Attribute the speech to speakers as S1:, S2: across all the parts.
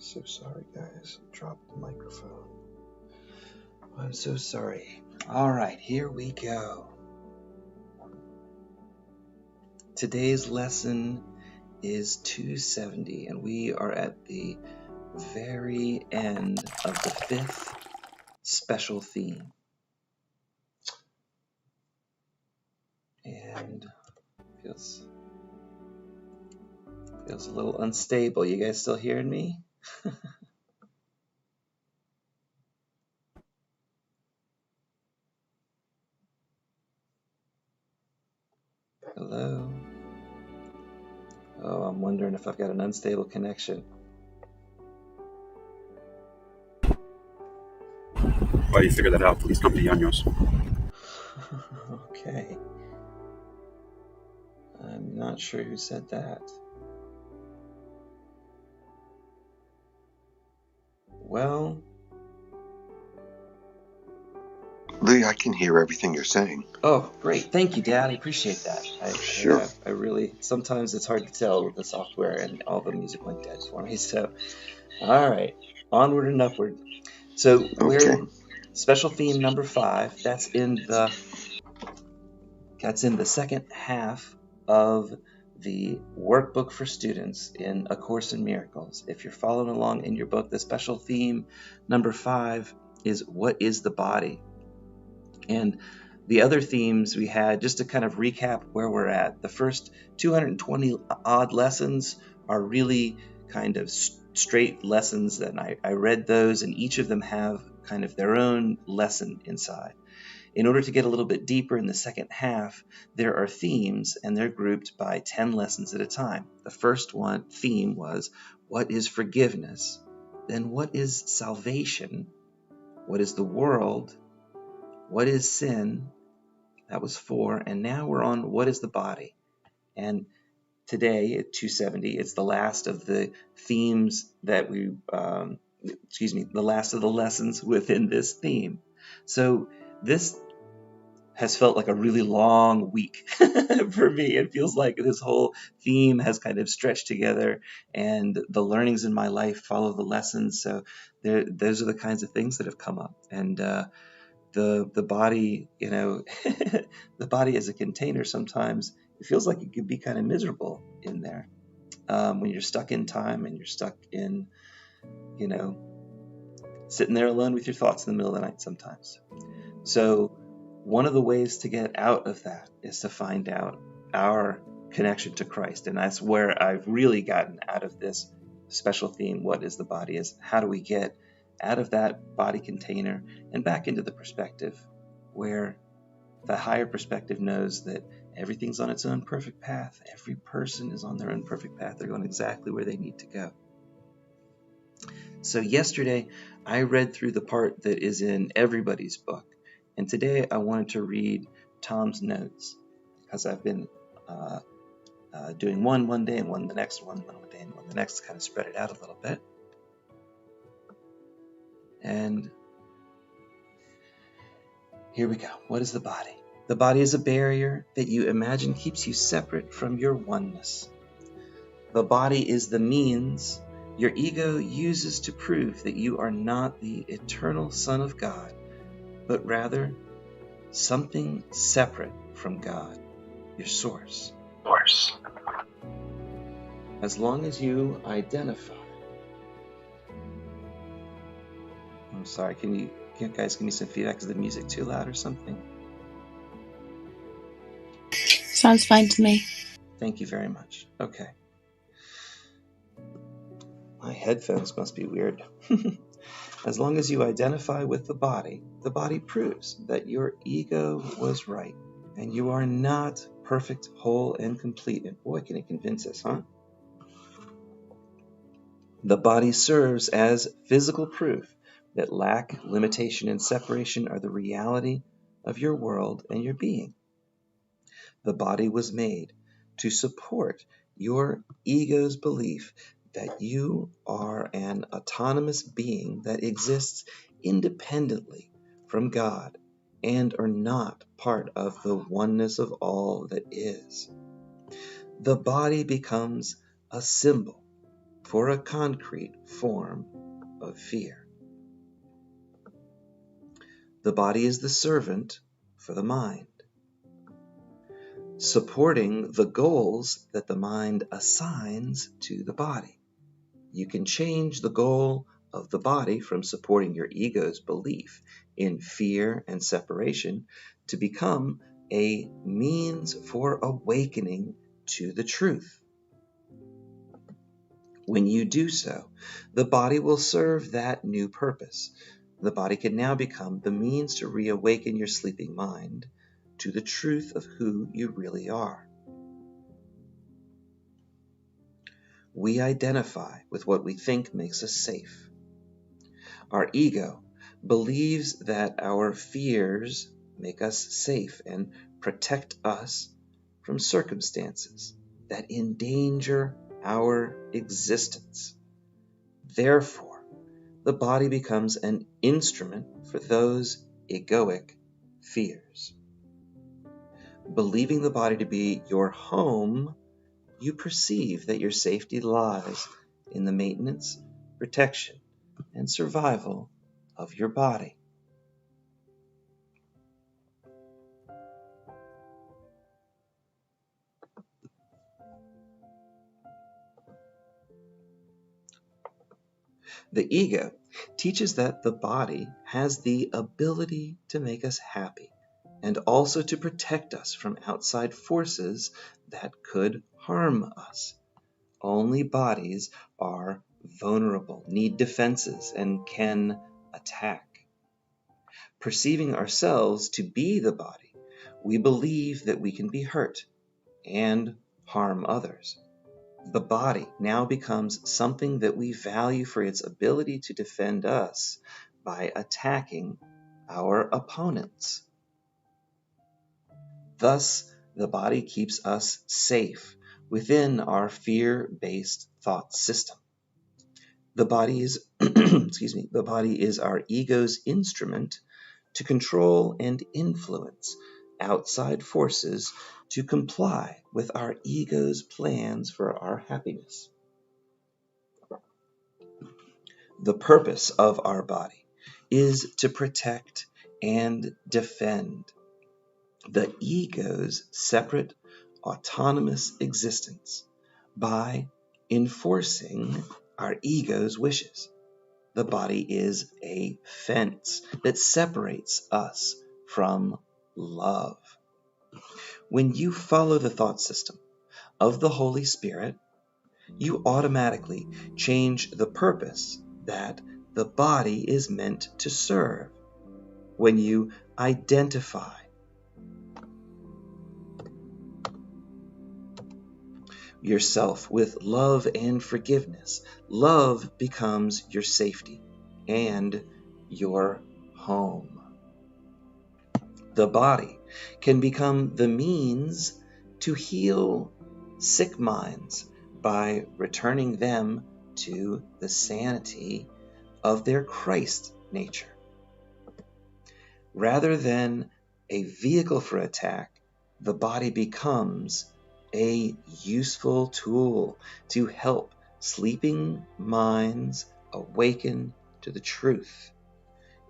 S1: So sorry, guys. Dropped the microphone. I'm so sorry. All right, here we go. Today's lesson is 270, and we are at the very end of the 5th special theme. And feels a little unstable. You guys still hearing me? Hello? Oh, I'm wondering if I've got an unstable connection.
S2: While you figure that out, please come to Yaños.
S1: Okay. I'm not sure who said that. Well,
S3: Lee, I can hear everything you're saying.
S1: oh, great. Thank you, Dad. I appreciate that.
S3: Sure.
S1: I really, sometimes it's hard to tell with the software and all the music went dead for me. So, all right, onward and upward. So we're special theme number 5. That's in the second half of the workbook for students in A Course in Miracles. If you're following along in your book, the special theme number 5 is what is the body? And the other themes we had, just to kind of recap where we're at, the first 220 odd lessons are really kind of straight lessons, and I read those, and each of them have kind of their own lesson inside. In order to get a little bit deeper in the second half, there are themes, and they're grouped by 10 lessons at a time. The first theme was, what is forgiveness? Then what is salvation? What is the world? What is sin? That was 4. And now we're on what is the body? And today at 270, it's the last of the themes that the last of the lessons within this theme. So this has felt like a really long week for me. It feels like this whole theme has kind of stretched together, and the learnings in my life follow the lessons. So those are the kinds of things that have come up. And the body, the body as a container, sometimes it feels like it could be kind of miserable in there when you're stuck in time and you're stuck in, sitting there alone with your thoughts in the middle of the night sometimes. So one of the ways to get out of that is to find out our connection to Christ. And that's where I've really gotten out of this special theme, what is the body, is how do we get out of that body container and back into the perspective where the higher perspective knows that everything's on its own perfect path. Every person is on their own perfect path. They're going exactly where they need to go. So yesterday, I read through the part that is in everybody's book. And today I wanted to read Tom's notes because I've been doing one day and one the next one day and one the next, to kind of spread it out a little bit. And here we go. What is the body? The body is a barrier that you imagine keeps you separate from your oneness. The body is the means your ego uses to prove that you are not the eternal Son of God, but rather something separate from God, your source. As long as you identify. I'm sorry, can you guys give me some feedback? Is the music too loud or something?
S4: Sounds fine to me.
S1: Thank you very much. Okay. My headphones must be weird. As long as you identify with the body proves that your ego was right, and you are not perfect, whole, and complete. And boy, can it convince us, huh? The body serves as physical proof that lack, limitation, and separation are the reality of your world and your being. The body was made to support your ego's belief that you are an autonomous being that exists independently from God and are not part of the oneness of all that is. The body becomes a symbol for a concrete form of fear. The body is the servant for the mind, supporting the goals that the mind assigns to the body. You can change the goal of the body from supporting your ego's belief in fear and separation to become a means for awakening to the truth. When you do so, the body will serve that new purpose. The body can now become the means to reawaken your sleeping mind to the truth of who you really are. We identify with what we think makes us safe. Our ego believes that our fears make us safe and protect us from circumstances that endanger our existence. Therefore, the body becomes an instrument for those egoic fears. Believing the body to be your home, you perceive that your safety lies in the maintenance, protection, and survival of your body. The ego teaches that the body has the ability to make us happy and also to protect us from outside forces that could harm us. Only bodies are vulnerable, need defenses, and can attack. Perceiving ourselves to be the body, we believe that we can be hurt and harm others. The body now becomes something that we value for its ability to defend us by attacking our opponents. Thus, the body keeps us safe within our fear-based thought system. The body is, the body is our ego's instrument to control and influence outside forces to comply with our ego's plans for our happiness. The purpose of our body is to protect and defend the ego's separate, autonomous existence by enforcing our ego's wishes. The body is a fence that separates us from love. When you follow the thought system of the Holy Spirit, you automatically change the purpose that the body is meant to serve. When you identify yourself with love and forgiveness, love becomes your safety and your home. The body can become the means to heal sick minds by returning them to the sanity of their Christ nature. Rather than a vehicle for attack, the body becomes a useful tool to help sleeping minds awaken to the truth.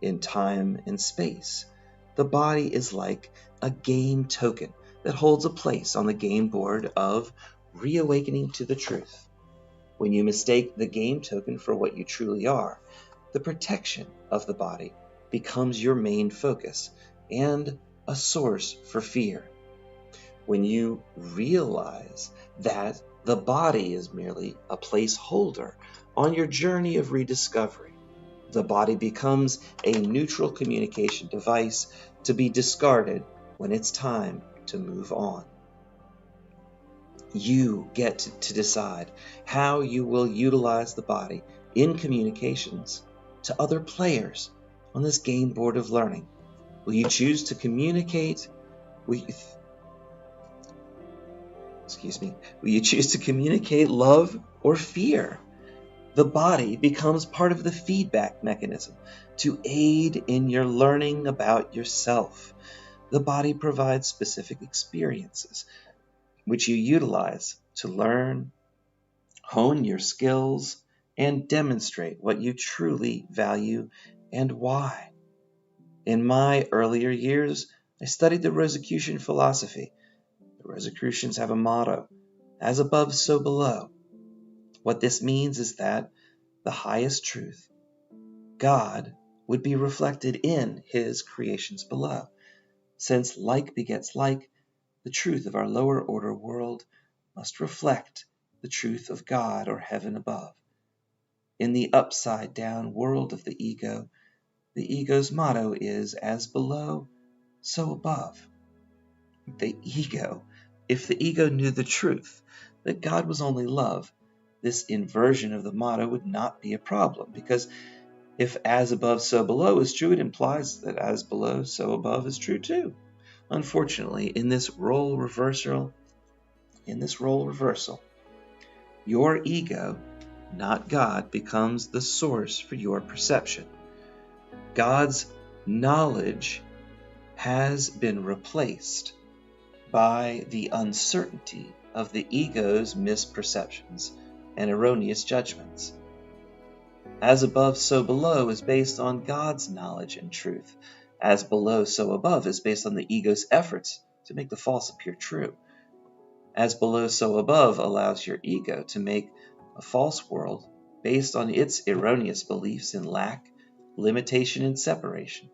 S1: In time and space, the body is like a game token that holds a place on the game board of reawakening to the truth. When you mistake the game token for what you truly are, the protection of the body becomes your main focus and a source for fear. When you realize that the body is merely a placeholder on your journey of rediscovery, the body becomes a neutral communication device to be discarded when it's time to move on. You get to decide how you will utilize the body in communications to other players on this game board of learning. Will you choose to communicate Will you choose to communicate love or fear? The body becomes part of the feedback mechanism to aid in your learning about yourself. The body provides specific experiences which you utilize to learn hone your skills, and demonstrate what you truly value and why. In my earlier years, I studied the Rosicrucian philosophy. The Rosicrucians have a motto, as above, so below. What this means is that the highest truth, God, would be reflected in his creations below. Since like begets like, the truth of our lower order world must reflect the truth of God or heaven above. In the upside down world of the ego's motto is as below, so above. If the ego knew the truth, that God was only love, this inversion of the motto would not be a problem, because if as above, so below is true, it implies that as below, so above is true too. Unfortunately, in this role reversal, your ego, not God, becomes the source for your perception. God's knowledge has been replaced by the uncertainty of the ego's misperceptions and erroneous judgments. As above, so below is based on God's knowledge and truth. As below, so above is based on the ego's efforts to make the false appear true. As below, so above allows your ego to make a false world based on its erroneous beliefs in lack, limitation, and separation.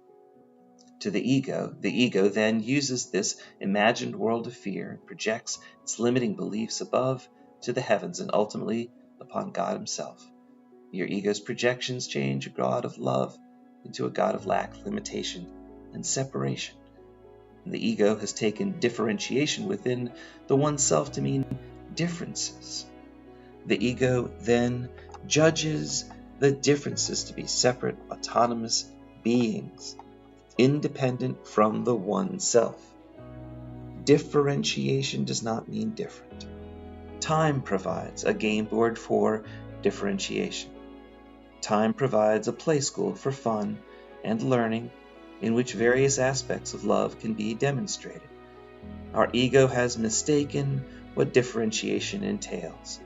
S1: To the ego then uses this imagined world of fear and projects its limiting beliefs above to the heavens and ultimately upon God himself. Your ego's projections change a God of love into a God of lack, limitation, and separation. The ego has taken differentiation within the oneself to mean differences. The ego then judges the differences to be separate, autonomous beings, independent from the one self. Differentiation does not mean different. Time provides a game board for differentiation. Time provides a play school for fun and learning in which various aspects of love can be demonstrated. Our ego has mistaken what differentiation entails.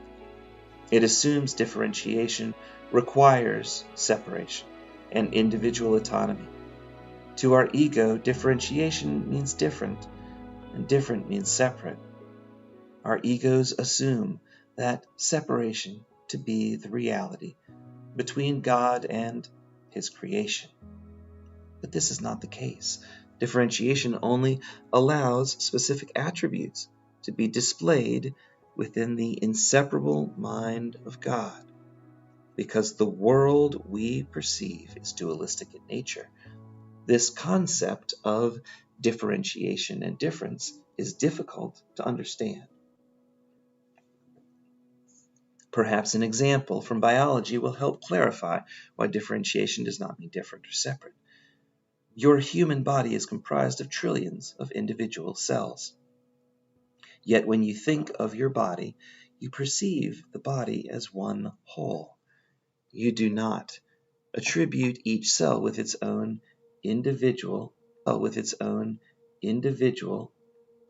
S1: It assumes differentiation requires separation and individual autonomy. To our ego, differentiation means different, and different means separate. Our egos assume that separation to be the reality between God and his creation. But this is not the case. Differentiation only allows specific attributes to be displayed within the inseparable mind of God. Because the world we perceive is dualistic in nature, this concept of differentiation and difference is difficult to understand. Perhaps an example from biology will help clarify why differentiation does not mean different or separate. Your human body is comprised of trillions of individual cells. Yet when you think of your body, you perceive the body as one whole. You do not attribute each cell with its own individual,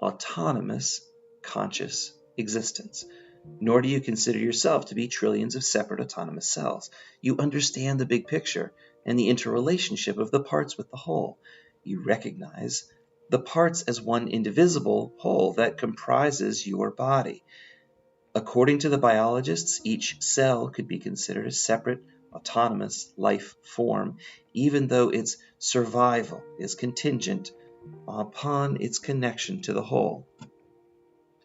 S1: autonomous, conscious existence. Nor do you consider yourself to be trillions of separate autonomous cells. You understand the big picture and the interrelationship of the parts with the whole. You recognize the parts as one indivisible whole that comprises your body. According to the biologists, each cell could be considered a separate, autonomous life form, even though its survival is contingent upon its connection to the whole.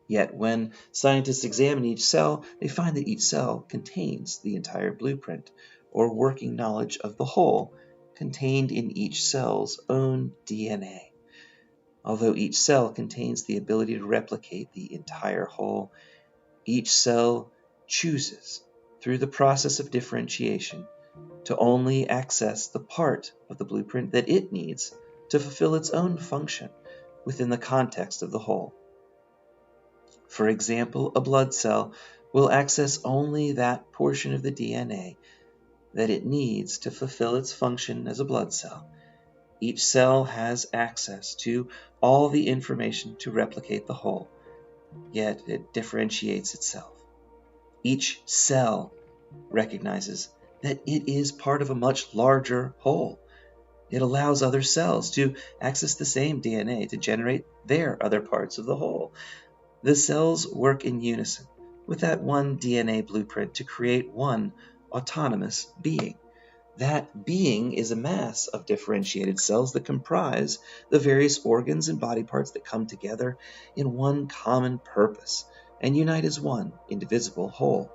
S1: Yet when scientists examine each cell, they find that each cell contains the entire blueprint or working knowledge of the whole contained in each cell's own DNA. Although each cell contains the ability to replicate the entire whole, each cell chooses, through the process of differentiation, to only access the part of the blueprint that it needs to fulfill its own function within the context of the whole. For example, a blood cell will access only that portion of the DNA that it needs to fulfill its function as a blood cell. Each cell has access to all the information to replicate the whole, yet it differentiates itself. Each cell recognizes that it is part of a much larger whole. It allows other cells to access the same DNA to generate their other parts of the whole. The cells work in unison with that one DNA blueprint to create one autonomous being. That being is a mass of differentiated cells that comprise the various organs and body parts that come together in one common purpose and unite as one indivisible whole.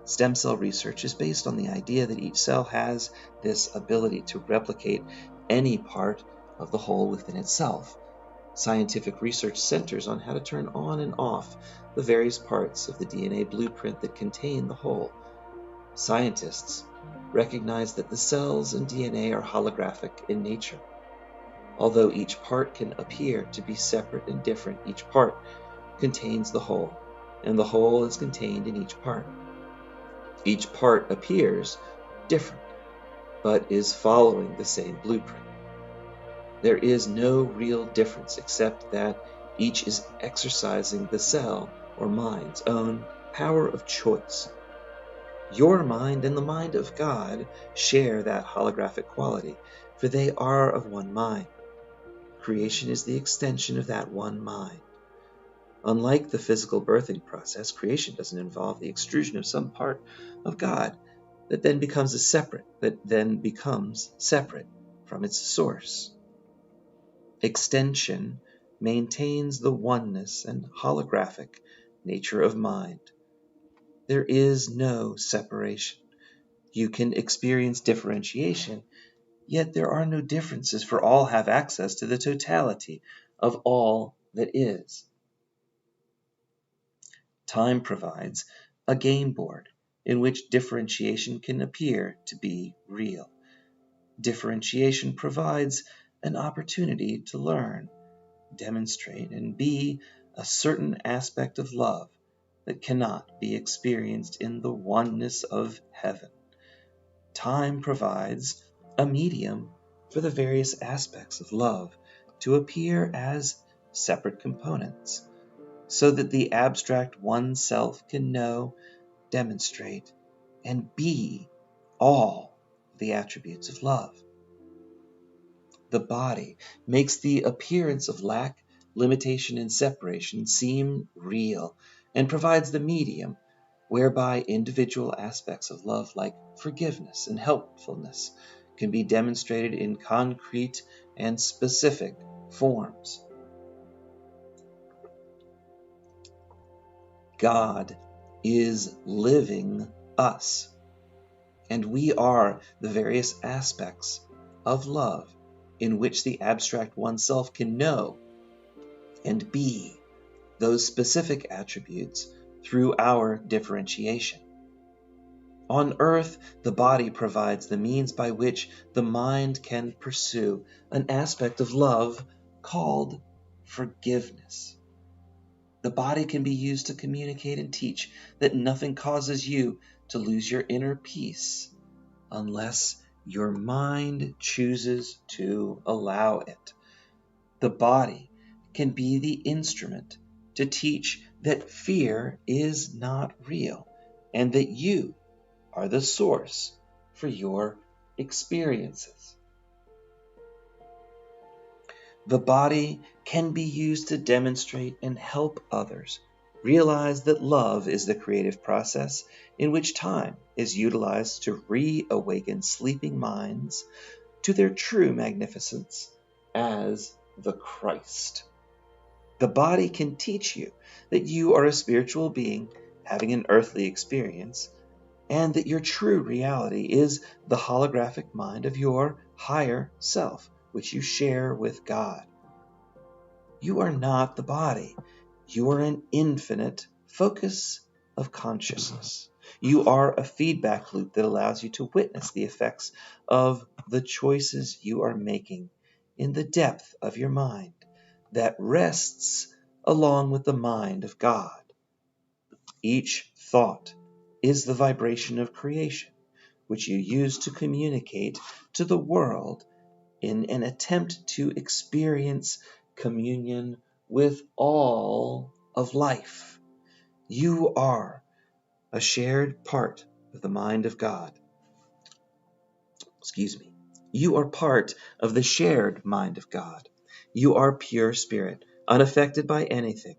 S1: Stem cell research is based on the idea that each cell has this ability to replicate any part of the whole within itself. Scientific research centers on how to turn on and off the various parts of the DNA blueprint that contain the whole. Scientists recognize that the cells and DNA are holographic in nature. Although each part can appear to be separate and different, each part contains the whole, and the whole is contained in each part. Each part appears different, but is following the same blueprint. There is no real difference except that each is exercising the cell or mind's own power of choice. Your mind and the mind of God share that holographic quality, for they are of one mind. Creation is the extension of that one mind. Unlike the physical birthing process, creation doesn't involve the extrusion of some part of God that then becomes separate from its source. Extension maintains the oneness and holographic nature of mind. There is no separation. You can experience differentiation, yet there are no differences, for all have access to the totality of all that is. Time provides a game board in which differentiation can appear to be real. Differentiation provides an opportunity to learn, demonstrate, and be a certain aspect of love that cannot be experienced in the oneness of heaven. Time provides a medium for the various aspects of love to appear as separate components, so that the abstract one self can know, demonstrate, and be all the attributes of love. The body makes the appearance of lack, limitation, and separation seem real, and provides the medium whereby individual aspects of love like forgiveness and helpfulness can be demonstrated in concrete and specific forms. God is living us, and we are the various aspects of love in which the abstract oneself can know and be those specific attributes through our differentiation. On earth, the body provides the means by which the mind can pursue an aspect of love called forgiveness. The body can be used to communicate and teach that nothing causes you to lose your inner peace unless your mind chooses to allow it. The body can be the instrument to teach that fear is not real and that you are the source for your experiences. The body can be used to demonstrate and help others realize that love is the creative process in which time is utilized to reawaken sleeping minds to their true magnificence as the Christ. The body can teach you that you are a spiritual being having an earthly experience, and that your true reality is the holographic mind of your higher self, which you share with God. You are not the body. You are an infinite focus of consciousness. You are a feedback loop that allows you to witness the effects of the choices you are making in the depth of your mind that rests along with the mind of God. Each thought is the vibration of creation, which you use to communicate to the world in an attempt to experience communion with all of life. You are a shared part of the mind of God. You are part of the shared mind of God. You are pure spirit, unaffected by anything.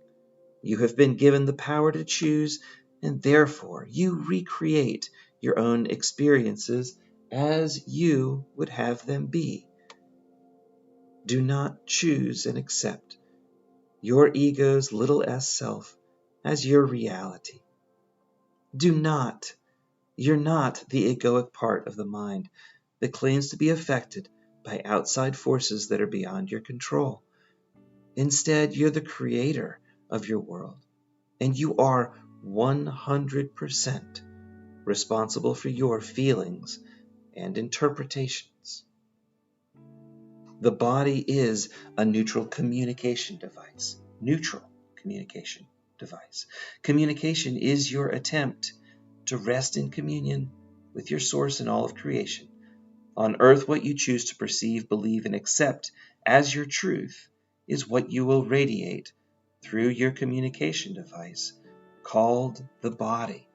S1: You have been given the power to choose, and therefore you recreate your own experiences as you would have them be. Do not choose and accept your ego's little s self as your reality. You're not the egoic part of the mind that claims to be affected by outside forces that are beyond your control. Instead, you're the creator of your world, and you are 100% responsible for your feelings and interpretations. The body is a neutral communication device. Communication is your attempt to rest in communion with your source in all of creation. On earth, what you choose to perceive, believe, and accept as your truth is what you will radiate through your communication device called the body.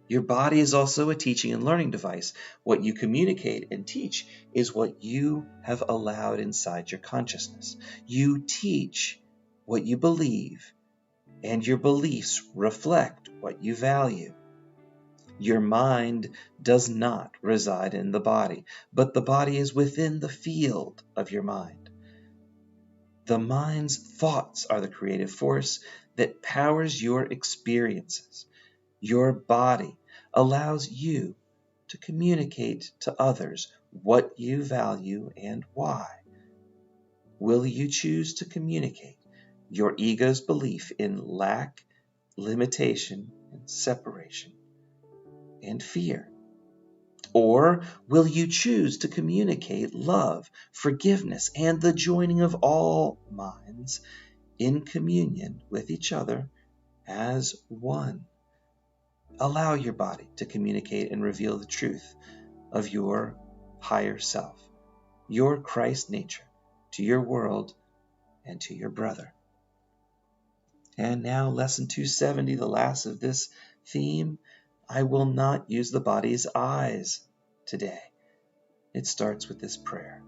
S1: Your body is also a teaching and learning device. What you communicate and teach is what you have allowed inside your consciousness. You teach what you believe, and your beliefs reflect what you value. Your mind does not reside in the body, but the body is within the field of your mind. The mind's thoughts are the creative force that powers your experiences. Your body allows you to communicate to others what you value and why. Will you choose to communicate your ego's belief in lack, limitation, and separation, and fear? Or will you choose to communicate love, forgiveness, and the joining of all minds in communion with each other as one? Allow your body to communicate and reveal the truth of your higher self, your Christ nature, to your world and to your brother. And now, lesson 270, the last of this theme. I will not use the body's eyes today. It starts with this prayer.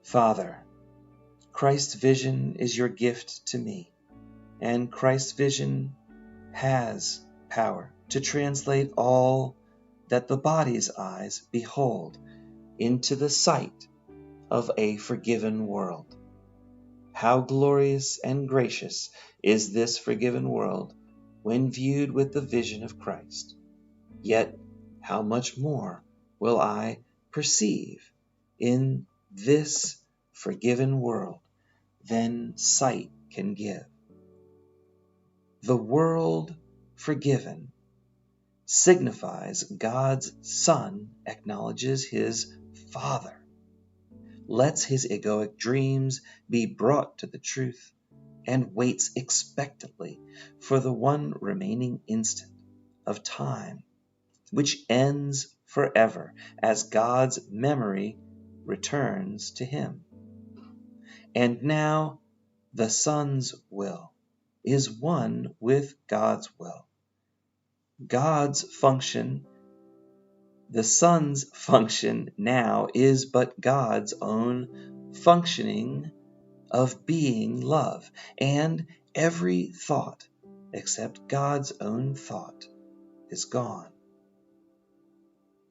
S1: Father, Christ's vision is your gift to me, and Christ's vision has power to translate all that the body's eyes behold into the sight of a forgiven world. How glorious and gracious is this forgiven world when viewed with the vision of Christ. Yet how much more will I perceive in this forgiven world than sight can give? The world forgiven signifies God's Son acknowledges his Father, lets his egoic dreams be brought to the truth, and waits expectantly for the one remaining instant of time, which ends forever as God's memory returns to him. And now the Son's will is one with God's will. The Son's function now is but God's own functioning of being love, and every thought except God's own thought is gone.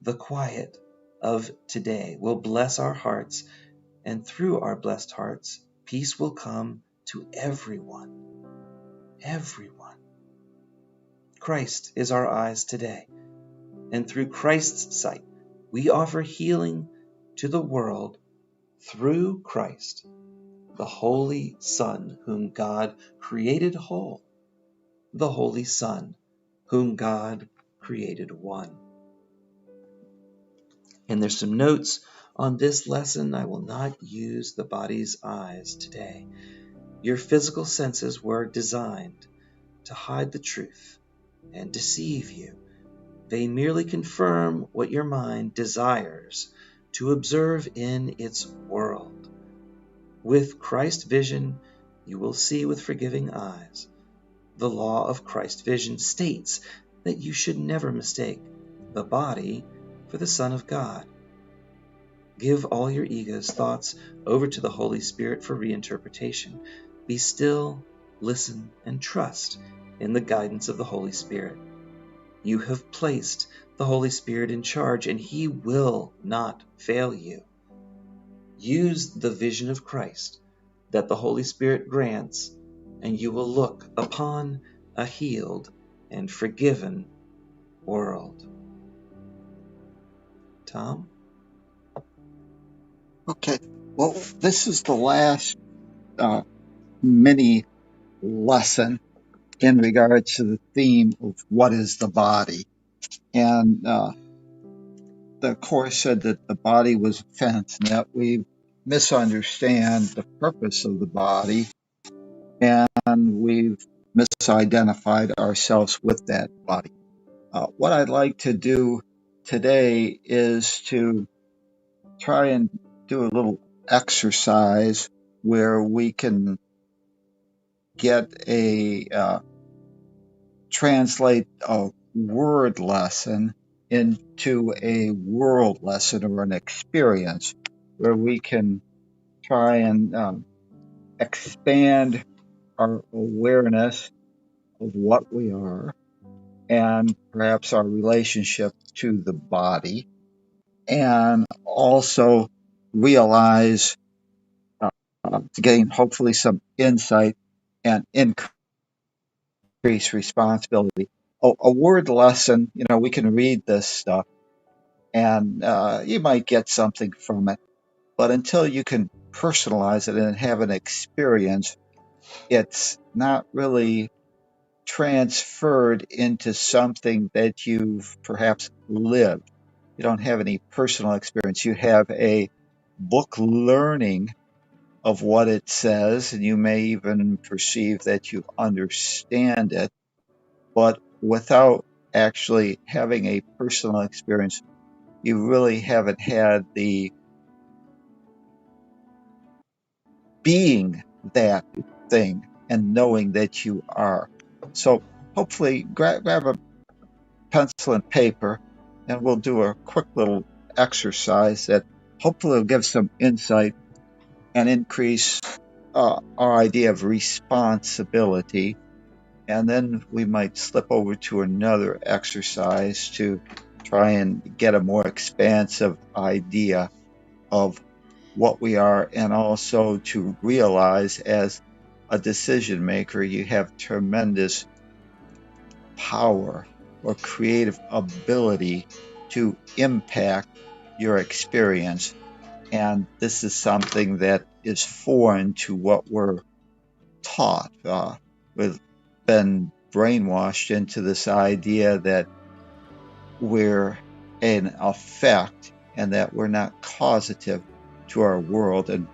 S1: The quiet of today will bless our hearts, and through our blessed hearts, peace will come to everyone. Everyone. Christ is our eyes today, and through Christ's sight, we offer healing to the world through Christ, the Holy Son, whom God created whole, the Holy Son, whom God created one. And there's some notes on this lesson. I will not use the body's eyes today. Your physical senses were designed to hide the truth and deceive you. They merely confirm what your mind desires to observe in its world. With Christ's vision, you will see with forgiving eyes. the law of Christ's vision states that you should never mistake the body for the Son of God. Give all your ego's thoughts over to the Holy Spirit for reinterpretation. Be still, listen, and trust in the guidance of the Holy Spirit. You have placed the Holy Spirit in charge, and He will not fail you. Use the vision of Christ that the Holy Spirit grants, and you will look upon a healed and forgiven world. Tom?
S5: Okay. Well, this is the last mini lesson in regards to the theme of what is the body. And the Course said that the body was a fence and that we misunderstand the purpose of the body and we've misidentified ourselves with that body. What I'd like to do today is to try and do a little exercise where we can get translate a word lesson into a world lesson or an experience where we can try and expand our awareness of what we are and perhaps our relationship to the body, and also realize to gain hopefully some insight and increase responsibility. A word lesson, we can read this stuff and you might get something from it, but until you can personalize it and have an experience, it's not really transferred into something that you've perhaps lived. You don't have any personal experience. You have a book learning of what it says, and you may even perceive that you understand it, but without actually having a personal experience, you really haven't had the being that thing and knowing that you are. So hopefully grab a pencil and paper and we'll do a quick little exercise that hopefully will give some insight and increase our idea of responsibility. And then we might slip over to another exercise to try and get a more expansive idea of what we are, and also to realize as a decision maker, you have tremendous power or creative ability to impact your experience. And this is something that is foreign to what we're taught. We've been brainwashed into this idea that we're an effect and that we're not causative to our world. And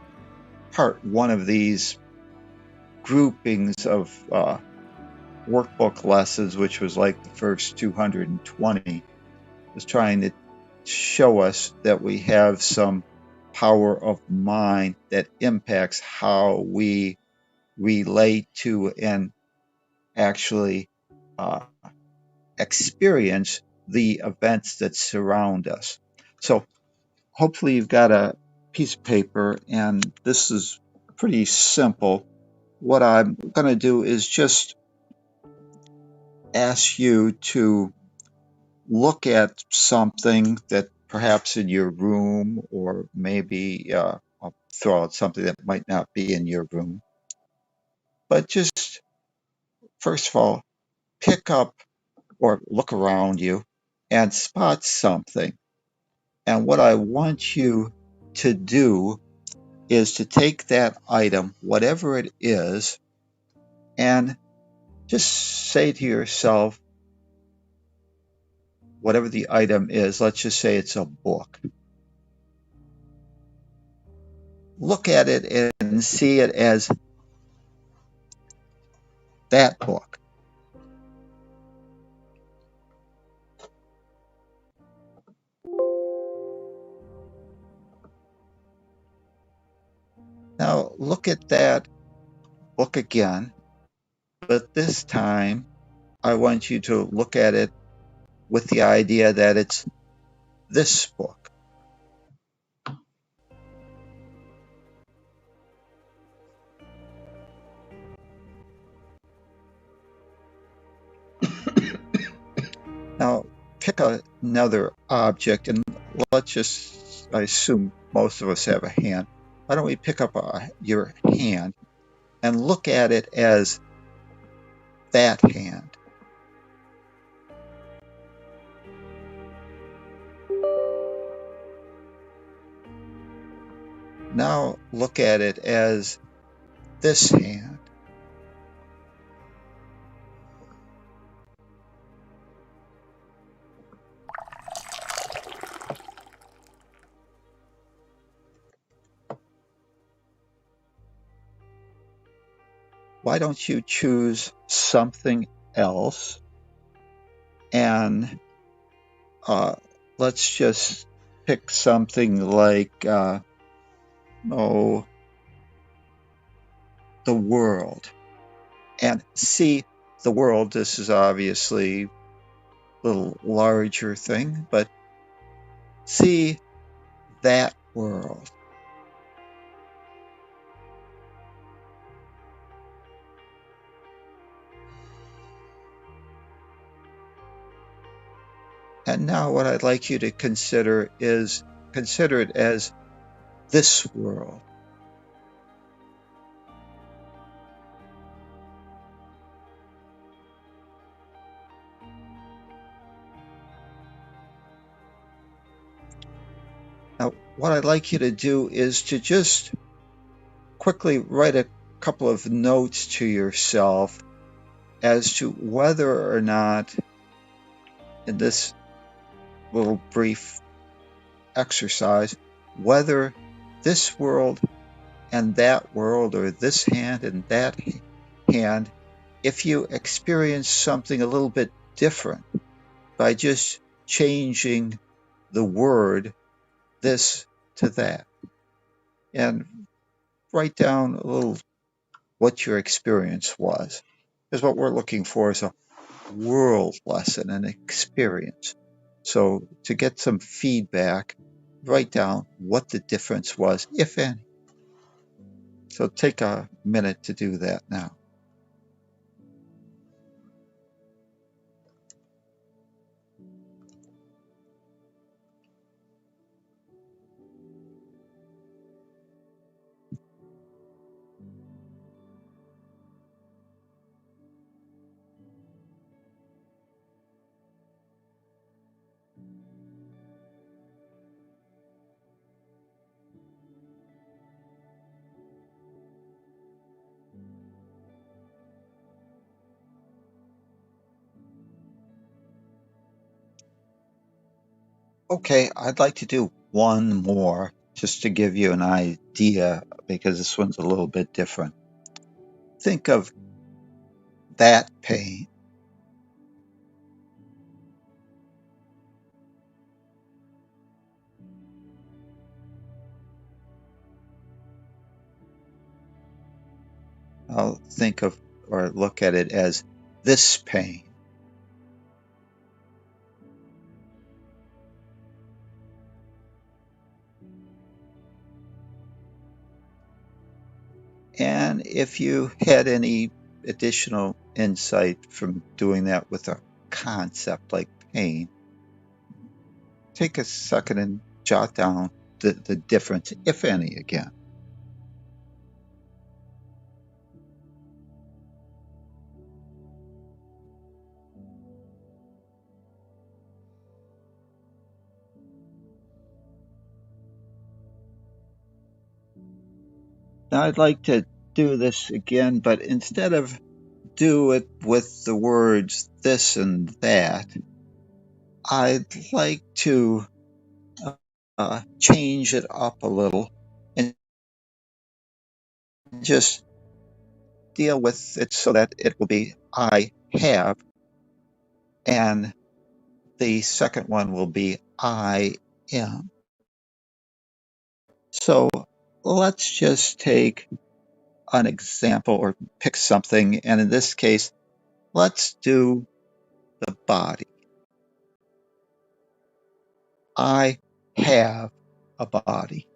S5: part one of these groupings of workbook lessons, which was like the first 220, was trying to show us that we have some power of mind that impacts how we relate to and actually experience the events that surround us. So hopefully you've got a piece of paper, and this is pretty simple. What I'm going to do is just ask you to look at something that perhaps in your room, or maybe I'll throw out something that might not be in your room. But just first of all, pick up or look around you and spot something. And what I want you to do is to take that item, whatever it is, and just say to yourself, whatever the item is, let's just say it's a book. Look at it and see it as that book. Now look at that book again, But this time, I want you to look at it with the idea that it's this book. Now, pick another object, and let's just, I assume most of us have a hand. Why don't we pick up your hand and look at it as that hand? Now look at it as this hand. Why don't you choose something else? And let's just pick something like, oh, the world. And see the world. This is obviously a little larger thing, but see that world. And now what I'd like you to consider is, consider it as this world. Now, what I'd like you to do is to just quickly write a couple of notes to yourself as to whether or not, in this little brief exercise, whether this world and that world, or this hand and that hand, if you experience something a little bit different by just changing the word this to that. And write down a little what your experience was. Because what we're looking for is a world lesson, an experience. So to get some feedback, write down what the difference was, if any. So take a minute to do that now. Okay, I'd like to do one more just to give you an idea, because this one's a little bit different. Think of that pain. I'll think of or look at it as this pain. And if you had any additional insight from doing that with a concept like pain, take a second and jot down the difference, if any, again. Now I'd like to do this again, but instead of do it with the words this and that, I'd like to change it up a little and just deal with it so that it will be I have, and the second one will be I am. So let's just take an example or pick something. And in this case, let's do the body. I have a body.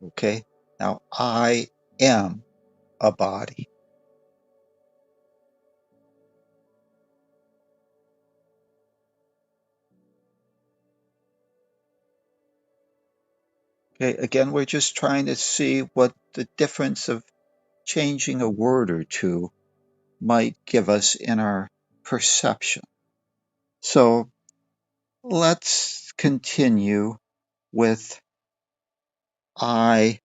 S5: Okay. Now I am a body. Okay. Again, we're just trying to see what the difference of changing a word or two might give us in our perception. So let's continue with I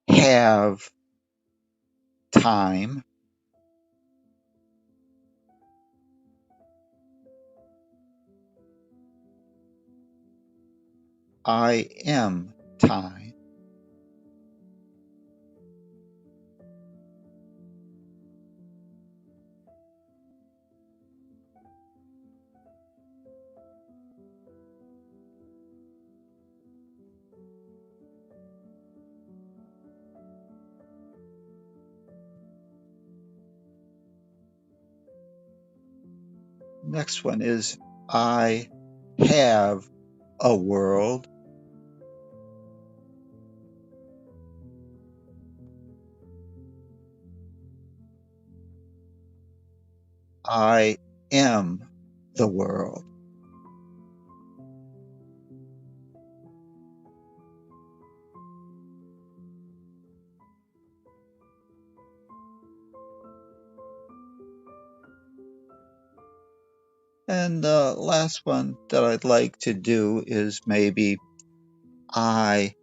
S5: have time. I am time. Next one is I have a world. I am the world. And the last one that I'd like to do is maybe I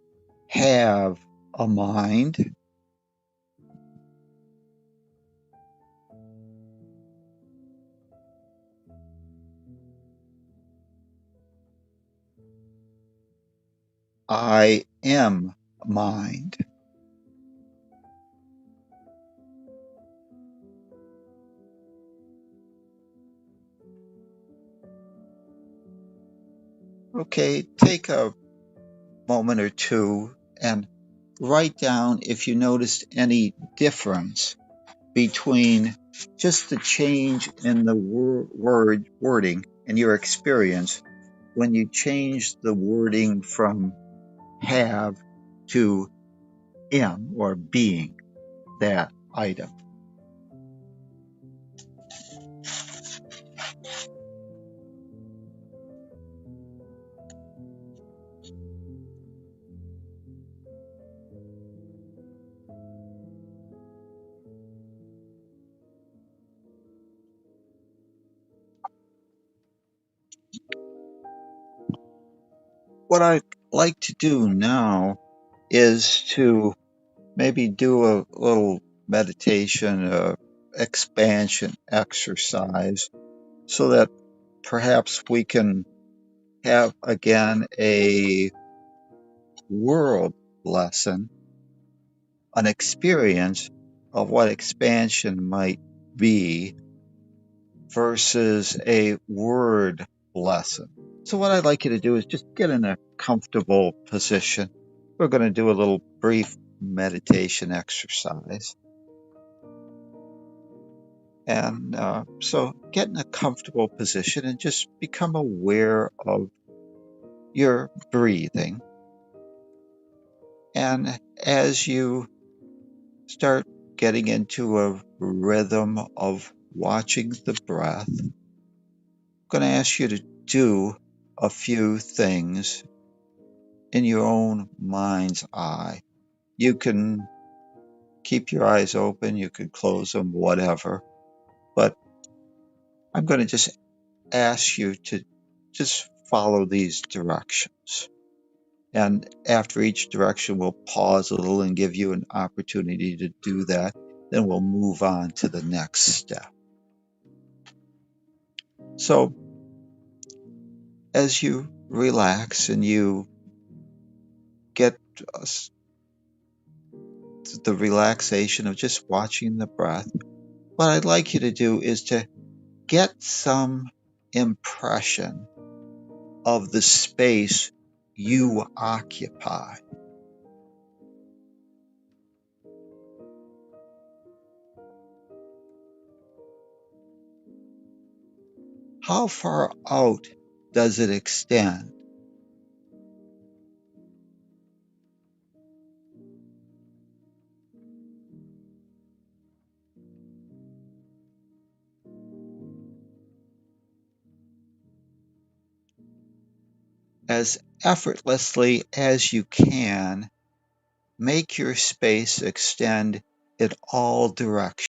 S5: have a mind. I am mind. Okay, take a moment or two and write down if you noticed any difference between just the change in the wording in your experience when you change the wording from have to am or being that item. What I'd like to do now is to maybe do a little meditation, expansion exercise, so that perhaps we can have again a world lesson, an experience of what expansion might be versus a word lesson. So, what I'd like you to do is just get in a comfortable position. We're going to do a little brief meditation exercise. And so, get in a comfortable position and just become aware of your breathing. And as you start getting into a rhythm of watching the breath, I'm going to ask you to do a few things in your own mind's eye. You can keep your eyes open, you can close them, whatever. But I'm going to just ask you to just follow these directions. And after each direction, we'll pause a little and give you an opportunity to do that. Then we'll move on to the next step. So as you relax and you get the relaxation of just watching the breath, what I'd like you to do is to get some impression of the space you occupy. How far out does it extend? As effortlessly as you can, make your space extend in all directions.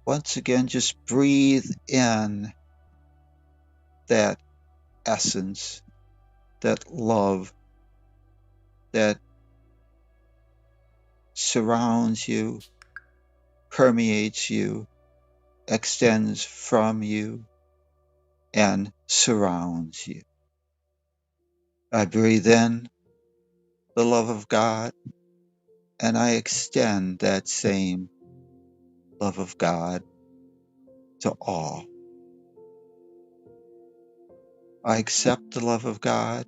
S5: Once again, just breathe in that essence, that love that surrounds you, permeates you, extends from you, and surrounds you. I breathe in the love of God, and I extend that same love of God to all. I accept the love of God,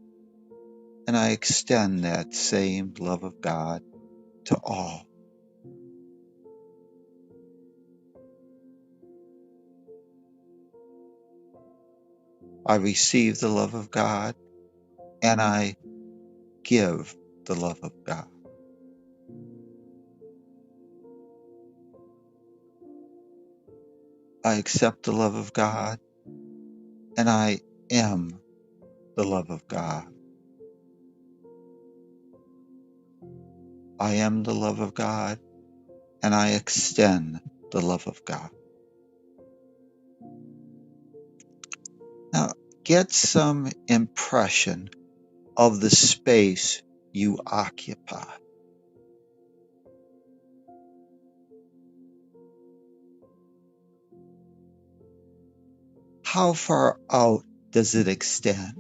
S5: and I extend that same love of God to all. I receive the love of God, and I give the love of God. I accept the love of God, and I am the love of God. I am the love of God, and I extend the love of God. Now, get some impression of the space you occupy. How far out does it extend?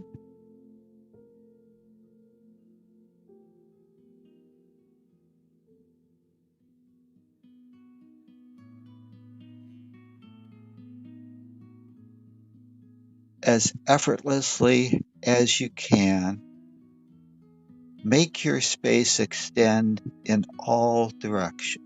S5: As effortlessly as you can, make your space extend in all directions.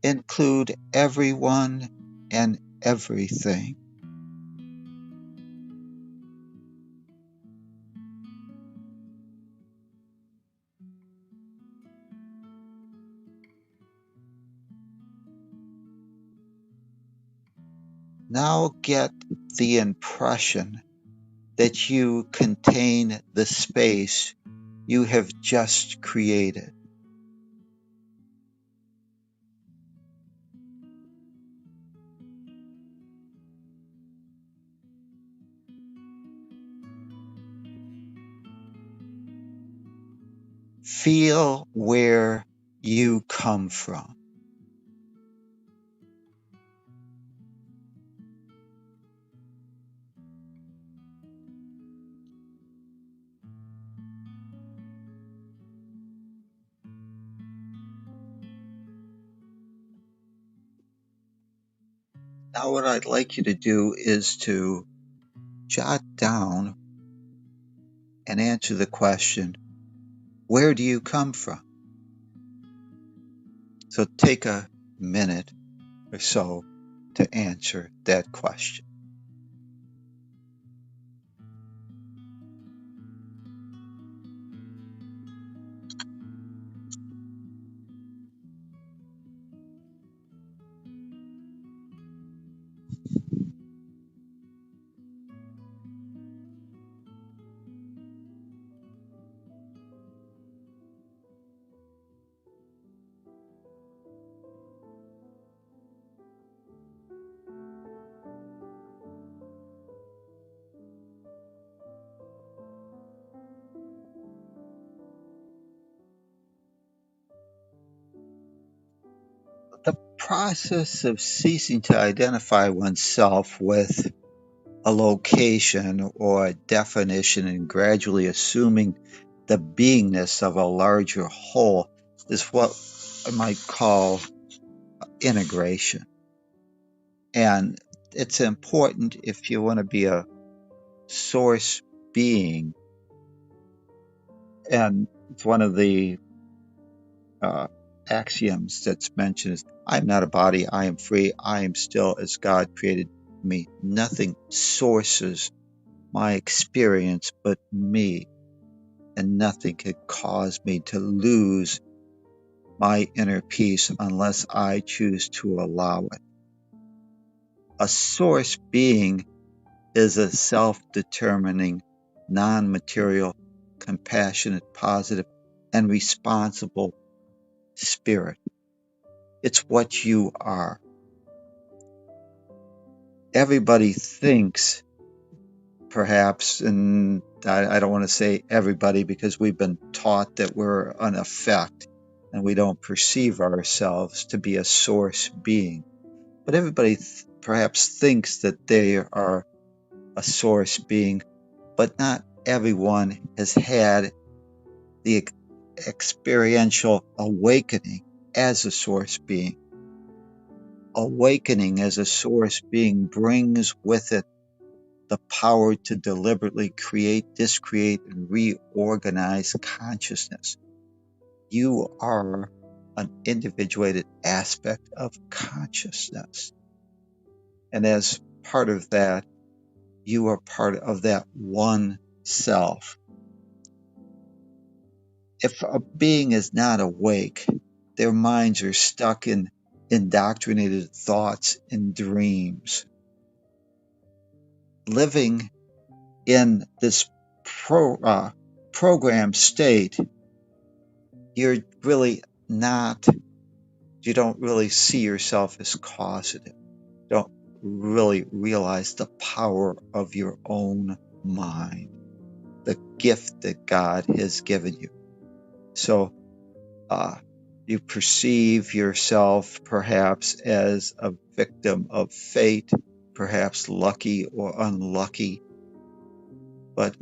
S5: Include everyone and everything. Now get the impression that you contain the space you have just created. Feel where you come from. Now, what I'd like you to do is to jot down and answer the question, where do you come from? So take a minute or so to answer that question. The process of ceasing to identify oneself with a location or a definition and gradually assuming the beingness of a larger whole is what I might call integration. And it's important if you want to be a source being. And it's one of the axioms that's mentioned is I'm not a body, I am free, I am still as God created me. Nothing sources my experience but me, and nothing could cause me to lose my inner peace unless I choose to allow it. A source being is a self-determining, non-material, compassionate, positive, and responsible spirit. It's what you are. Everybody thinks, perhaps, and I don't want to say everybody because we've been taught that we're an effect and we don't perceive ourselves to be a source being. But everybody perhaps thinks that they are a source being, but not everyone has had the experiential awakening as a source being. Awakening as a source being brings with it the power to deliberately create, discreate, and reorganize consciousness. You are an individuated aspect of consciousness. And as part of that, you are part of that one self. If a being is not awake, their minds are stuck in indoctrinated thoughts and dreams. Living in this program state, you're really not, you don't really see yourself as causative. You don't really realize the power of your own mind, the gift that God has given you. So you perceive yourself perhaps as a victim of fate, perhaps lucky or unlucky, but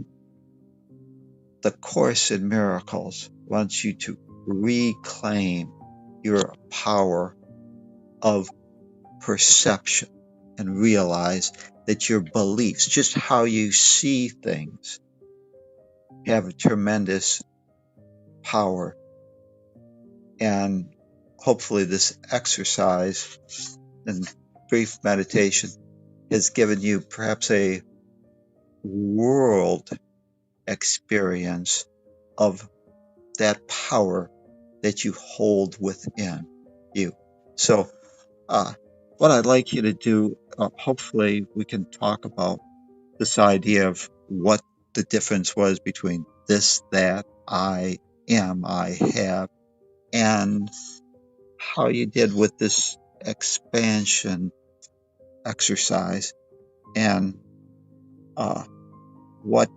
S5: the Course in Miracles wants you to reclaim your power of perception and realize that your beliefs, just how you see things, have a tremendous power. And hopefully this exercise and brief meditation has given you perhaps a world experience of that power that you hold within you. So, what I'd like you to do, hopefully we can talk about this idea of what the difference was between this, that, I am, I have, and how you did with this expansion exercise, and what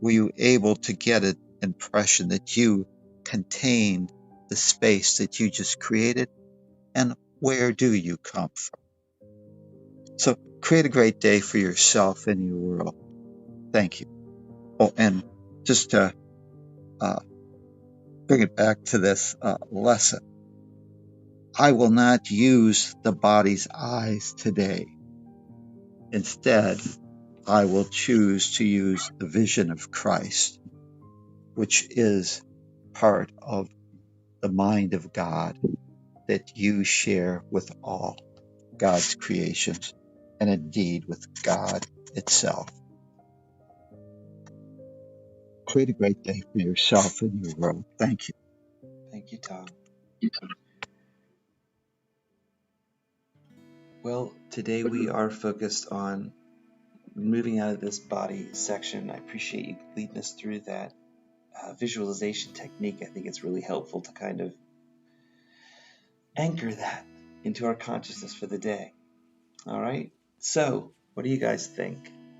S5: were you able to get an impression that you contained the space that you just created, and where do you come from? So create a great day for yourself and your world. Thank you. Oh, and just to uh, bring it back to this lesson, I will not use the body's eyes today. Instead, I will choose to use the vision of Christ, which is part of the mind of God that you share with all God's creations, and indeed with God itself. Create a great day for yourself and your world. Thank you.
S1: Thank you, Tom. Well, today we are focused on moving out of this body section. I appreciate you leading us through that visualization technique. I think it's really helpful to kind of anchor that into our consciousness for the day. All right. So, what do you guys think? I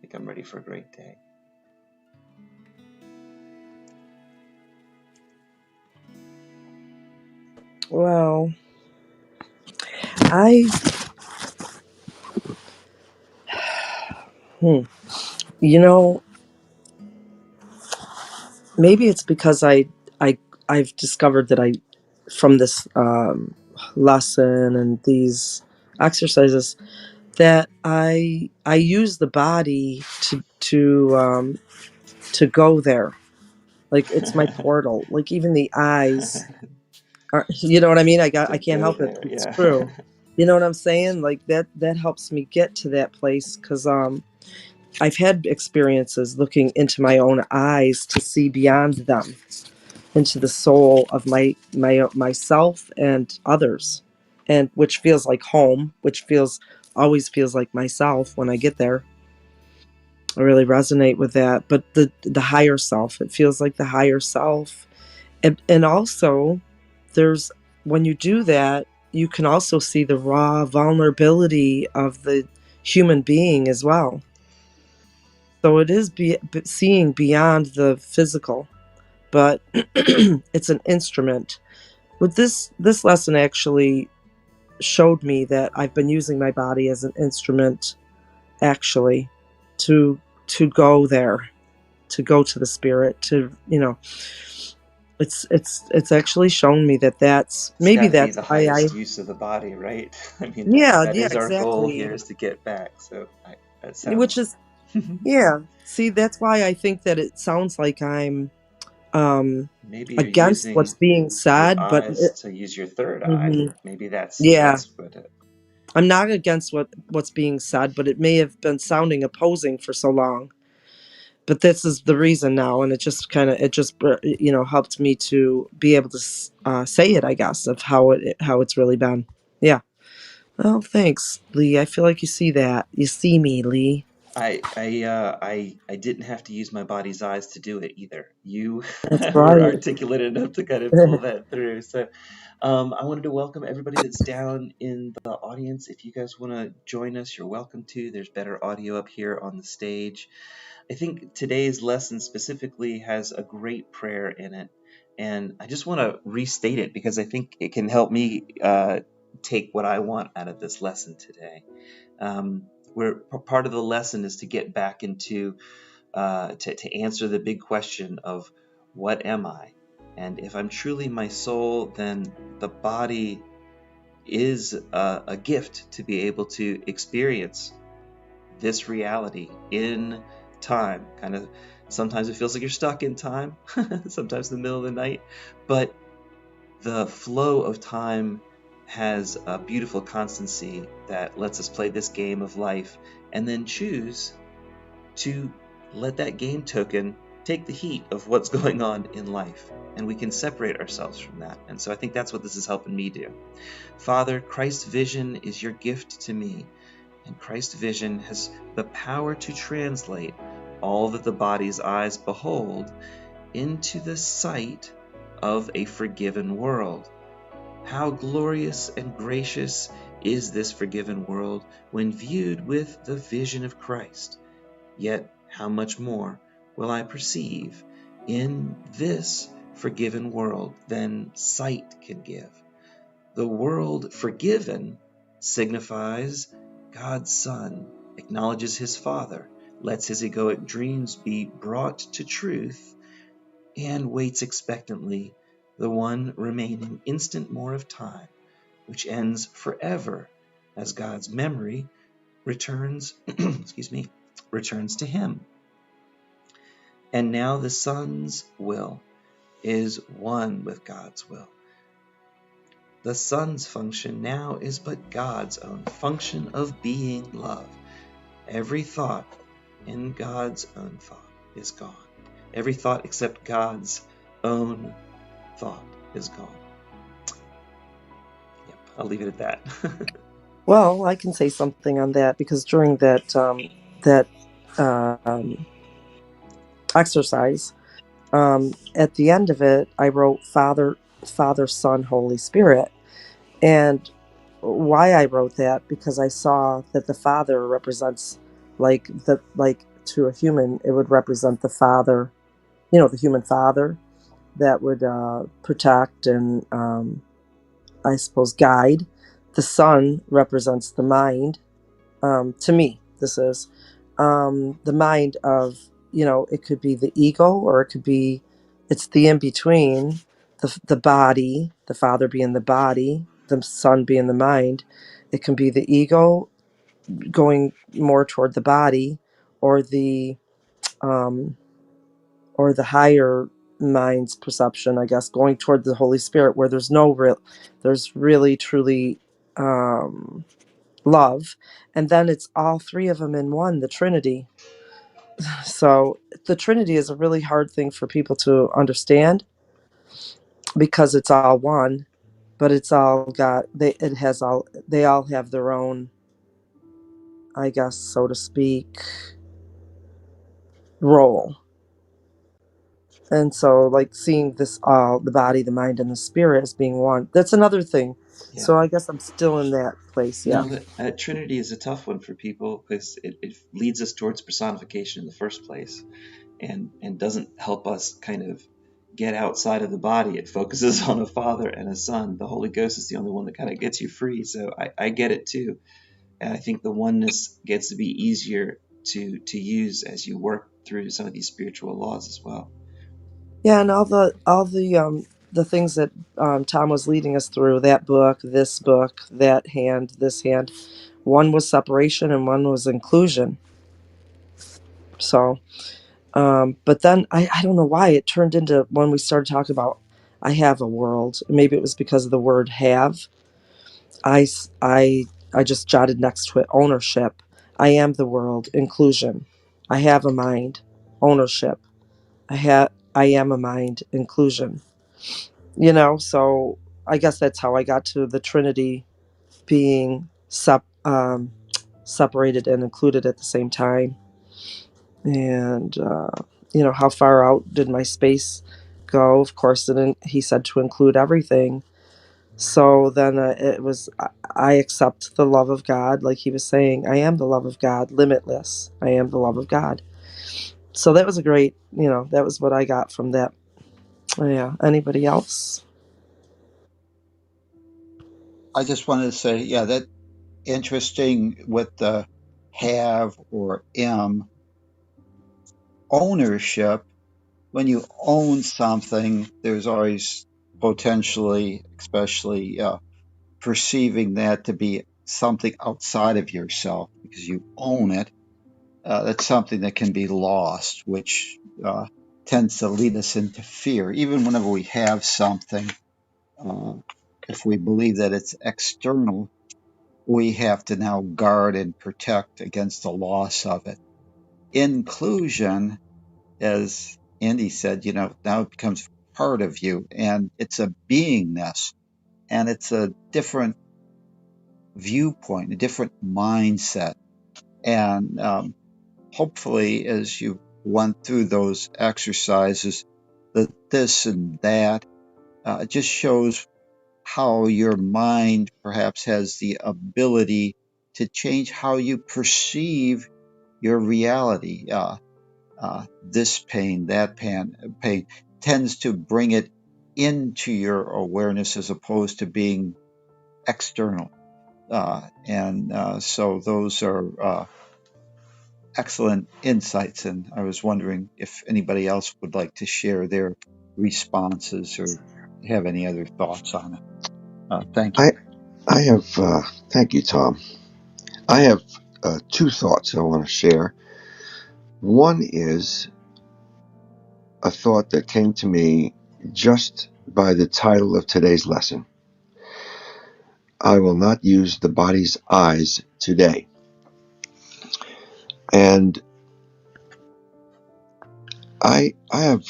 S1: think I'm ready for a great day.
S6: Well, I, you know, maybe it's because I've discovered that from this lesson and these exercises, that I use the body to go there. Like it's my portal. Like even the eyes are, you know what I mean?
S1: To
S6: I can't
S1: go
S6: help it.
S1: there,
S6: It's
S1: yeah.
S6: true. You know what I'm saying? Like that helps me get to that place because I've had experiences looking into my own eyes to see beyond them, into the soul of myself and others, and which feels like home, which feels always feels like myself when I get there. I really resonate with that. But the higher self, it feels like the higher self, and also there's when you do that, you can also see the raw vulnerability of the human being as well. So it is seeing beyond the physical, but it's an instrument. With this lesson actually showed me that I've been using my body as an instrument, actually, to go there, to go to the spirit, it's actually shown me that
S1: It's got to be
S6: that's
S1: the
S6: why I.
S1: highest use of the body, right? I mean,
S6: Yeah,
S1: that
S6: yeah,
S1: is our goal here,
S6: exactly.
S1: is to get back. So that
S6: Which
S1: sounds.
S6: is, yeah. See, that's why I think that it sounds like I'm
S1: Maybe you're
S6: against what's
S1: using
S6: being
S1: your
S6: said, but
S1: eyes to use your third eye.
S6: mhm.
S1: Maybe that's
S6: Yeah,
S1: that's what.
S6: I'm not against what's being said, but it may have been sounding opposing for so long. But this is the reason now, and it just helped me to be able to say it, I guess, of how it's really been. Yeah. Well, thanks, Lee. I feel like you see that. You see me, Lee.
S1: I didn't have to use my body's eyes to do it either. You
S6: That's
S1: were
S6: right.
S1: articulate enough to kind of pull that through. So I wanted to welcome everybody that's down in the audience. If you guys want to join us, you're welcome to. There's better audio up here on the stage. I think today's lesson specifically has a great prayer in it. And I just want to restate it because I think it can help me take what I want out of this lesson today. Where part of the lesson is to get back into to answer the big question of what am I? And if I'm truly my soul, then the body is a gift to be able to experience this reality in time. Kind of sometimes it feels like you're stuck in time, sometimes in the middle of the night, but the flow of time has a beautiful constancy that lets us play this game of life and then choose to let that game token take the heat of what's going on in life, and we can separate ourselves from that. And so I think that's what this is helping me do. Father, Christ's vision is your gift to me, and Christ's vision has the power to translate all that the body's eyes behold into the sight of a forgiven world. How glorious and gracious is this forgiven world when viewed with the vision of Christ. Yet how much more will I perceive in this forgiven world than sight can give? The world forgiven signifies God's Son, acknowledges his Father, lets his egoic dreams be brought to truth, and waits expectantly the one remaining instant more of time, which ends forever as God's memory returns returns to him. And now the Son's will is one with God's will. The Son's function now is but God's own function of being love. Every thought in God's own thought is gone. Every thought except God's own thought is gone. Yep, I'll leave it at that.
S6: Well, I can say something on that, because during that exercise, at the end of it, I wrote Father, Son, Holy Spirit. And why I wrote that, because I saw that the Father represents, like to a human, it would represent the Father, the human Father that would protect and I suppose guide. The Son represents the mind. To me, this is the mind of, it could be the ego, or it could be, it's the in between, the body, the Father being the body, the Son being the mind. It can be the ego going more toward the body, or the um, higher mind's perception, I guess, going toward the Holy Spirit, where there's really truly love, and then it's all three of them in one, the Trinity. So the Trinity is a really hard thing for people to understand, because it's all one, but it's all got they all have their own, I guess, so to speak, role. And so, like, seeing this all, the body, the mind, and the spirit as being one, that's another thing.
S1: Yeah.
S6: So I guess I'm still in that place. Yeah.
S1: No, that Trinity is a tough one for people because it leads us towards personification in the first place, and doesn't help us kind of get outside of the body. It focuses on a Father and a Son. The Holy Ghost is the only one that kind of gets you free. So I get it too, and I think the oneness gets to be easier to use as you work through some of these spiritual laws as well.
S6: Yeah, and all the things that Tom was leading us through, that book, this book, that hand, this hand, one was separation and one was inclusion. So, but then I don't know why it turned into, when we started talking about I have a world. Maybe it was because of the word have. I just jotted next to it ownership. I am the world, inclusion. I have a mind, ownership. I am a mind, inclusion. So I guess that's how I got to the Trinity being separated and included at the same time. And how far out did my space go? Of course, he said to include everything. So then it was, I accept the love of God, like he was saying, I am the love of God, limitless. I am the love of God. So that was a great, that was what I got from that. Yeah. Anybody else?
S5: I just wanted to say, yeah, that interesting with the have or am ownership. when you own something, there's always potentially, especially perceiving that to be something outside of yourself because you own it. That's something that can be lost, which tends to lead us into fear. Even whenever we have something, uh, if we believe that it's external, we have to now guard and protect against the loss of it. Inclusion, as Andy said, now it becomes part of you and it's a beingness and it's a different viewpoint, a different mindset. And hopefully, as you went through those exercises, the this and that, it just shows how your mind perhaps has the ability to change how you perceive your reality. This pain, that pain tends to bring it into your awareness as opposed to being external. And so those are excellent insights. And I was wondering if anybody else would like to share their responses or have any other thoughts on it. Thank you.
S3: I have, thank you, Tom. I have two thoughts I want to share. One is a thought that came to me just by the title of today's lesson. I will not use the body's eyes today. And I have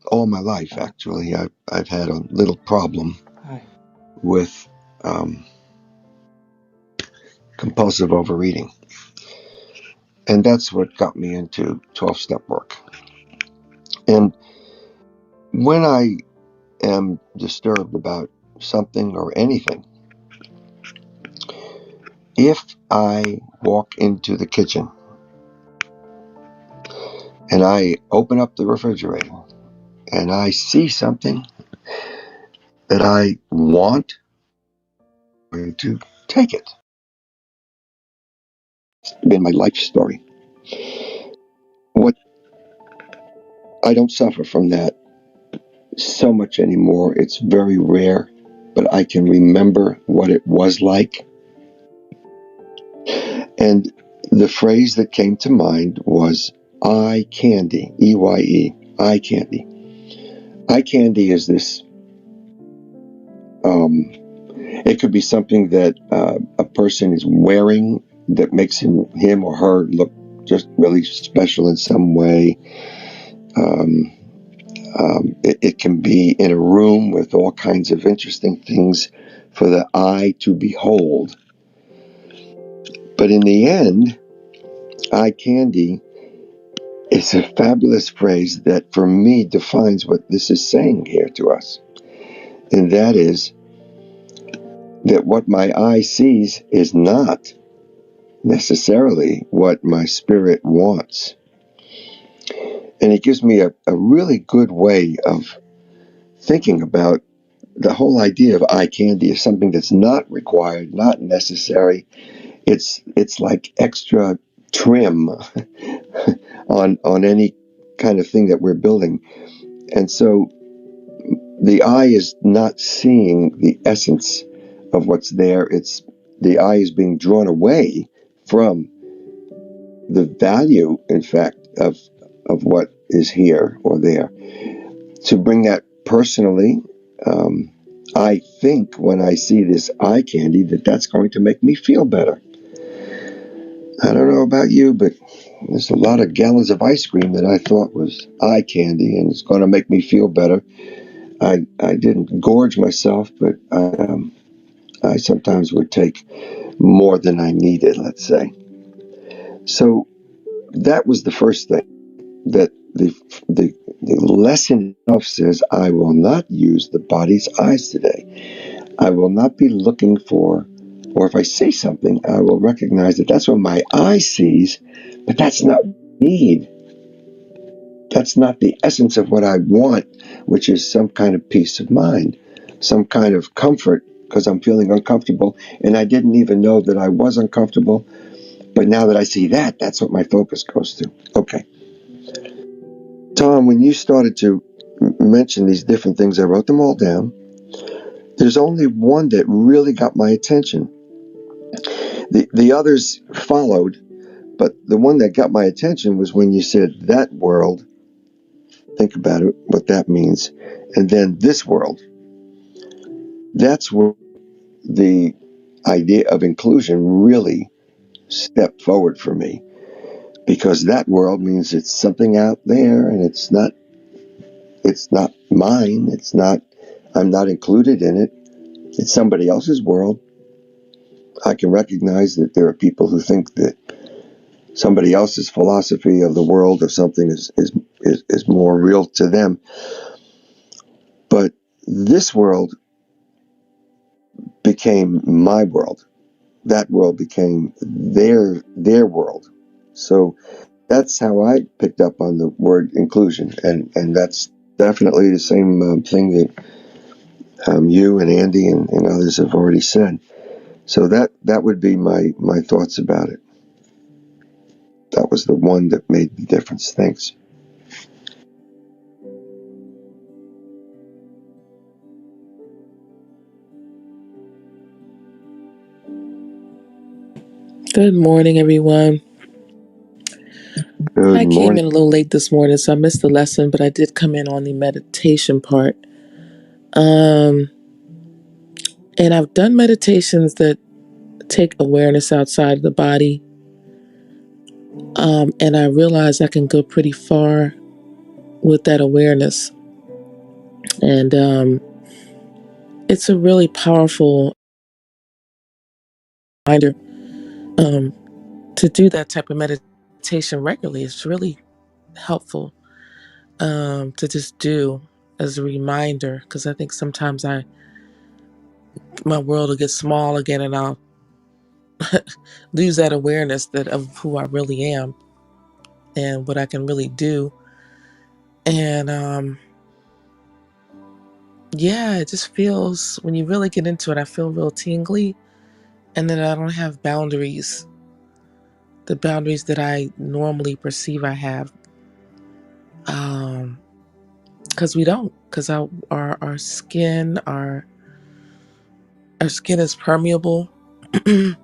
S3: all my life, actually, I've had a little problem with compulsive overeating. And that's what got me into 12-step work. And when I am disturbed about something or anything, if I walk into the kitchen and I open up the refrigerator and I see something that I want, I'm going to take it. It's been my life story. What I don't suffer from that so much anymore. It's very rare, but I can remember what it was like. And the phrase that came to mind was eye candy, E-Y-E, eye candy. Eye candy is this, it could be something that a person is wearing that makes him or her look just really special in some way. It can be in a room with all kinds of interesting things for the eye to behold. But in the end, eye candy is a fabulous phrase that for me defines what this is saying here to us. And that is that what my eye sees is not necessarily what my spirit wants. And it gives me a really good way of thinking about the whole idea of eye candy as something that's not required, not necessary. It's like extra trim on any kind of thing that we're building. And so the eye is not seeing the essence of what's there. It's the eye is being drawn away from the value, in fact, of what is here or there. To bring that personally, I think when I see this eye candy that's going to make me feel better. I don't know about you, but there's a lot of gallons of ice cream that I thought was eye candy and it's going to make me feel better. I didn't gorge myself, but I sometimes would take more than I needed, let's say. So that was the first thing, that the lesson itself says, I will not use the body's eyes today. I will not be looking for, or if I see something, I will recognize that that's what my eye sees, but that's not what I need. That's not the essence of what I want, which is some kind of peace of mind, some kind of comfort, because I'm feeling uncomfortable, and I didn't even know that I was uncomfortable, but now that I see that, that's what my focus goes to. Okay. Tom, when you started to mention these different things, I wrote them all down. There's only one that really got my attention. The others followed, but the one that got my attention was when you said that world. Think about it, what that means. And then this world. That's where the idea of inclusion really stepped forward for me, because that world means it's something out there, and it's not mine. I'm not included in it. It's somebody else's world. I can recognize that there are people who think that somebody else's philosophy of the world or something is more real to them. But this world became my world. That world became their world. So that's how I picked up on the word inclusion, and that's definitely the same thing that you and Andy and others have already said. So that would be my thoughts about it. That was the one that made the difference. Thanks.
S7: Good morning, everyone.
S3: Good
S7: I came
S3: morning.
S7: in a little late this morning, so I missed the lesson, but I did come in on the meditation part. And I've done meditations that take awareness outside of the body. And I realize I can go pretty far with that awareness. And it's a really powerful reminder to do that type of meditation regularly. It's really helpful to just do as a reminder, because I think sometimes my world will get small again, and I'll lose that awareness of who I really am and what I can really do. And yeah, it just feels, when you really get into it, I feel real tingly, and then I don't have boundaries, the boundaries that I normally perceive I have. Because we don't, because our skin, our skin is permeable with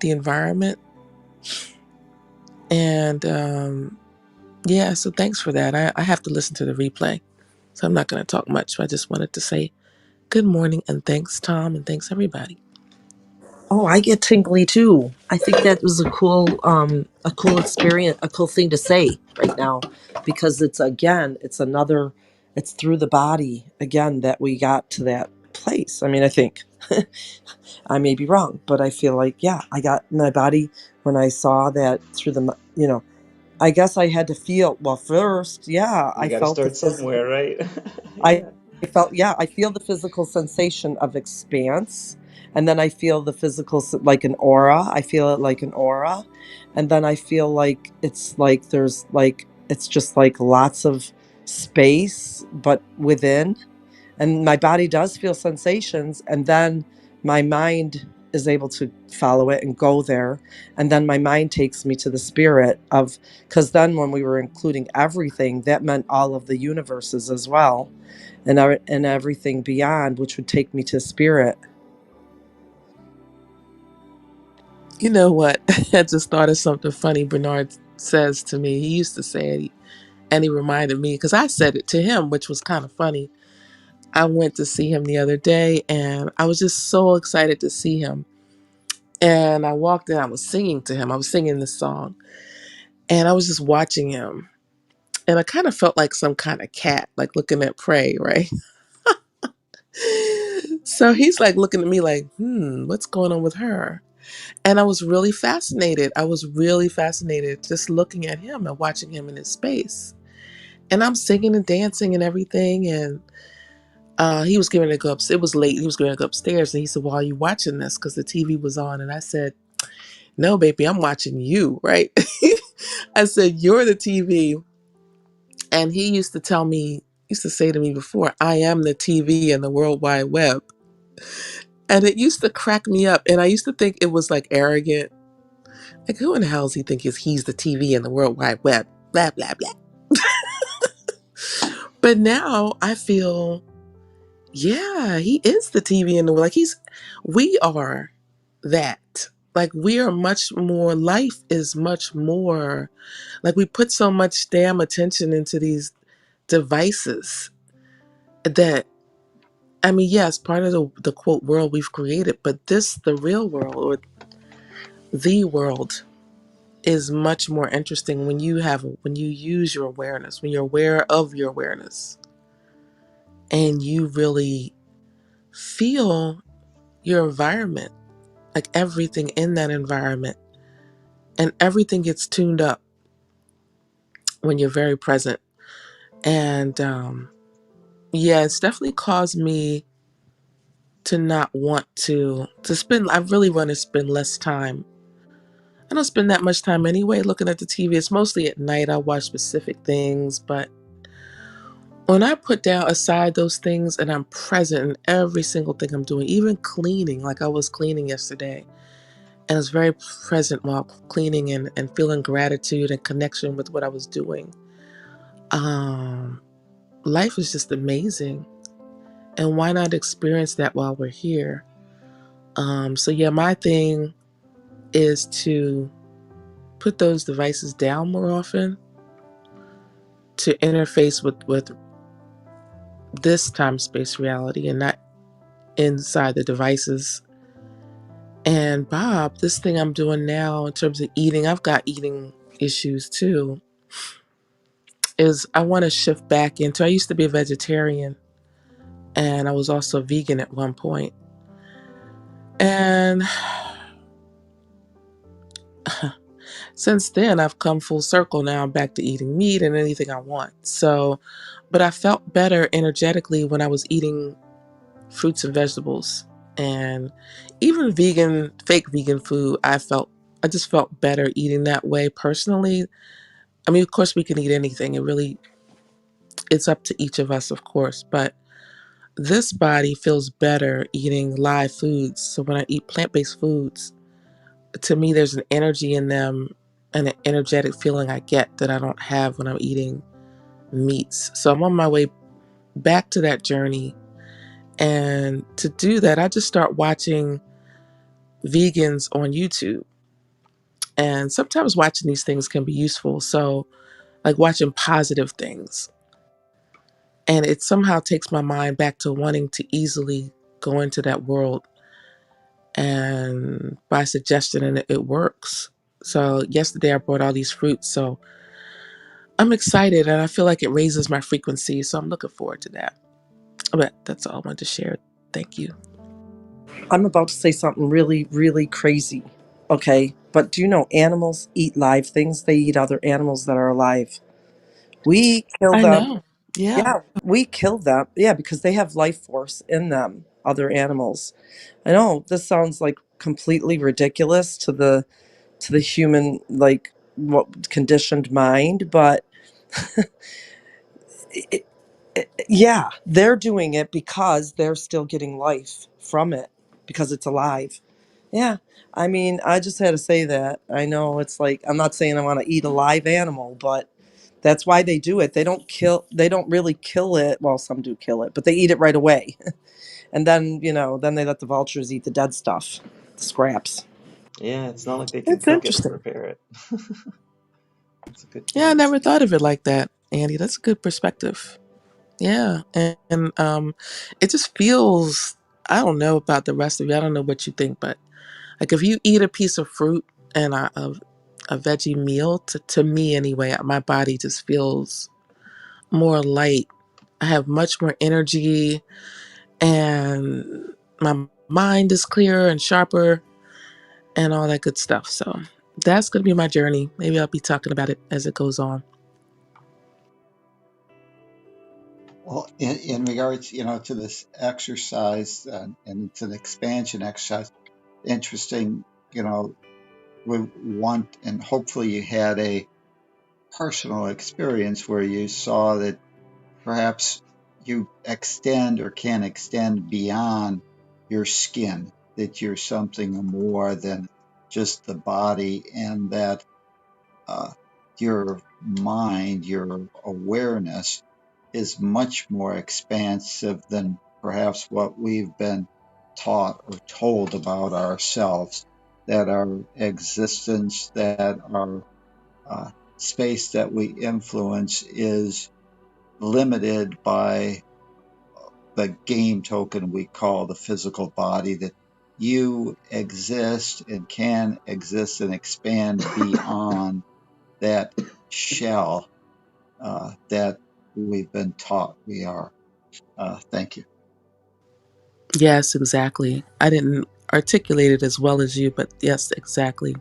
S7: the environment. And yeah, so thanks for that. I have to listen to the replay, so I'm not going to talk much. I just wanted to say good morning, and thanks, Tom, and thanks, everybody.
S6: Oh, I get tingly too. I think that was a cool experience, a cool thing to say right now, because it's through the body again that we got to that place. I mean, I think I may be wrong, but I feel like, yeah, I got my body when I saw that through I guess I had to feel, well, first, yeah,
S1: You
S6: I
S1: got to
S6: felt the
S1: start
S6: physical,
S1: somewhere, right?
S6: I
S1: Yeah.
S6: I felt, yeah, I feel the physical sensation of expanse. And then I feel the like an aura. I feel it like an aura. And then I feel like it's just like lots of space, but within. And my body does feel sensations. And then my mind is able to follow it and go there. And then my mind takes me to the spirit of, because then when we were including everything, that meant all of the universes as well, and everything beyond, which would take me to spirit.
S7: You know what? I just thought of something funny Bernard says to me. He used to say it, and he reminded me, because I said it to him, which was kind of funny. I went to see him the other day, and I was just so excited to see him. And I walked in, I was singing to him. I was singing this song, and I was just watching him. And I kind of felt like some kind of cat, like looking at prey, right? So he's like looking at me like, what's going on with her? And I was really fascinated. I was really fascinated just looking at him and watching him in his space. And I'm singing and dancing and everything. And he was going to go up. It was late. He was going to go upstairs. And he said, well, are you watching this? Because the TV was on. And I said, no, baby, I'm watching you, right? I said, you're the TV. And he used to say to me before, I am the TV and the World Wide Web. And it used to crack me up. And I used to think it was like arrogant. Like, who in the hell does he think he's the TV and the World Wide Web? blah, blah, blah. But now I feel, yeah, he is the TV in the world. Like we are that. Like we are much more, life is much more, like we put so much damn attention into these devices that, I mean, yes, part of the quote world we've created, but the real world or the world is much more interesting when you use your awareness, when you're aware of your awareness and you really feel your environment, like everything in that environment, and everything gets tuned up when you're very present. And yeah, it's definitely caused me to not want to spend. I really want to spend less time. I don't spend that much time anyway looking at the TV. It's mostly at night. I watch specific things, but when I put down aside those things and I'm present in every single thing I'm doing, even cleaning, like I was cleaning yesterday, and I was very present while cleaning and feeling gratitude and connection with what I was doing. Um, Life is just amazing, and why not experience that while we're here? So yeah, my thing is to put those devices down more often, to interface with this time space reality and not inside the devices. And Bob, this thing I'm doing now in terms of eating, I've got eating issues too, is I want to shift back into, I used to be a vegetarian and I was also vegan at one point. And since then, I've come full circle now. I'm back to eating meat and anything I want. So, but I felt better energetically when I was eating fruits and vegetables. And even vegan, fake vegan food, I just felt better eating that way personally. I mean, of course, we can eat anything. It's up to each of us, of course. But this body feels better eating live foods. So when I eat plant-based foods, to me, there's an energy in them and an energetic feeling I get that I don't have when I'm eating meats. So I'm on my way back to that journey. And to do that, I just start watching vegans on YouTube. And sometimes watching these things can be useful. So, like watching positive things. And it somehow takes my mind back to wanting to easily go into that world. And by suggestion, and it works. So, yesterday I brought all these fruits. So, I'm excited and I feel like it raises my frequency. So, I'm looking forward to that. But that's all I wanted to share. Thank you.
S6: I'm about to say something really, really crazy. Okay. But do you know animals eat live things? They eat other animals that are alive. We kill
S7: I
S6: them.
S7: know. Yeah.
S6: Yeah, we kill them. Yeah, because they have life force in them, other animals. I know this sounds like completely ridiculous to the human like what conditioned mind, but it, yeah, they're doing it because they're still getting life from it because it's alive. Yeah. I mean, I just had to say that. I know it's like I'm not saying I want to eat a live animal, but that's why they do it. They don't really kill it. Well, some do kill it, but they eat it right away. And then, then they let the vultures eat the dead stuff, the scraps.
S1: Yeah, it's not like they can
S6: It's
S1: cook it and
S6: interesting.
S1: prepare it. That's a good
S7: Yeah, I
S1: point.
S7: never thought of it like that, Andy. That's a good perspective. Yeah. And it just feels, I don't know about the rest of you. I don't know what you think, but like if you eat a piece of fruit and a veggie meal, to me anyway, my body just feels more light. I have much more energy and my mind is clearer and sharper and all that good stuff. So that's going to be my journey. Maybe I'll be talking about it as it goes on.
S5: Well, in regards, to this exercise and to the expansion exercise, interesting, we want, and hopefully you had a personal experience where you saw that perhaps you extend or can extend beyond your skin, that you're something more than just the body, and that uh, your mind, your awareness, is much more expansive than perhaps what we've been taught or told about ourselves, that our existence, that our space that we influence is limited by the game token we call the physical body, that you exist and can exist and expand beyond that shell that we've been taught we are. Thank you.
S7: Yes, exactly. I didn't articulate it as well as you, but yes, exactly.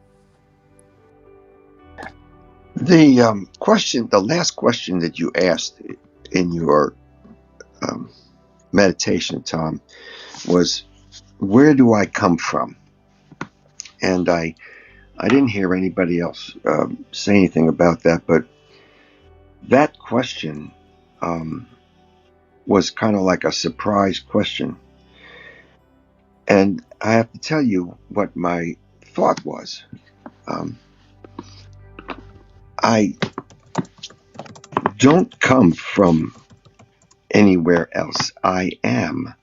S3: The last question that you asked in your um, meditation, Tom, was where do I come from? And I didn't hear anybody else say anything about that, but that question um, was kind of like a surprise question. And I have to tell you what my thought was. Um, I don't come from anywhere else. I am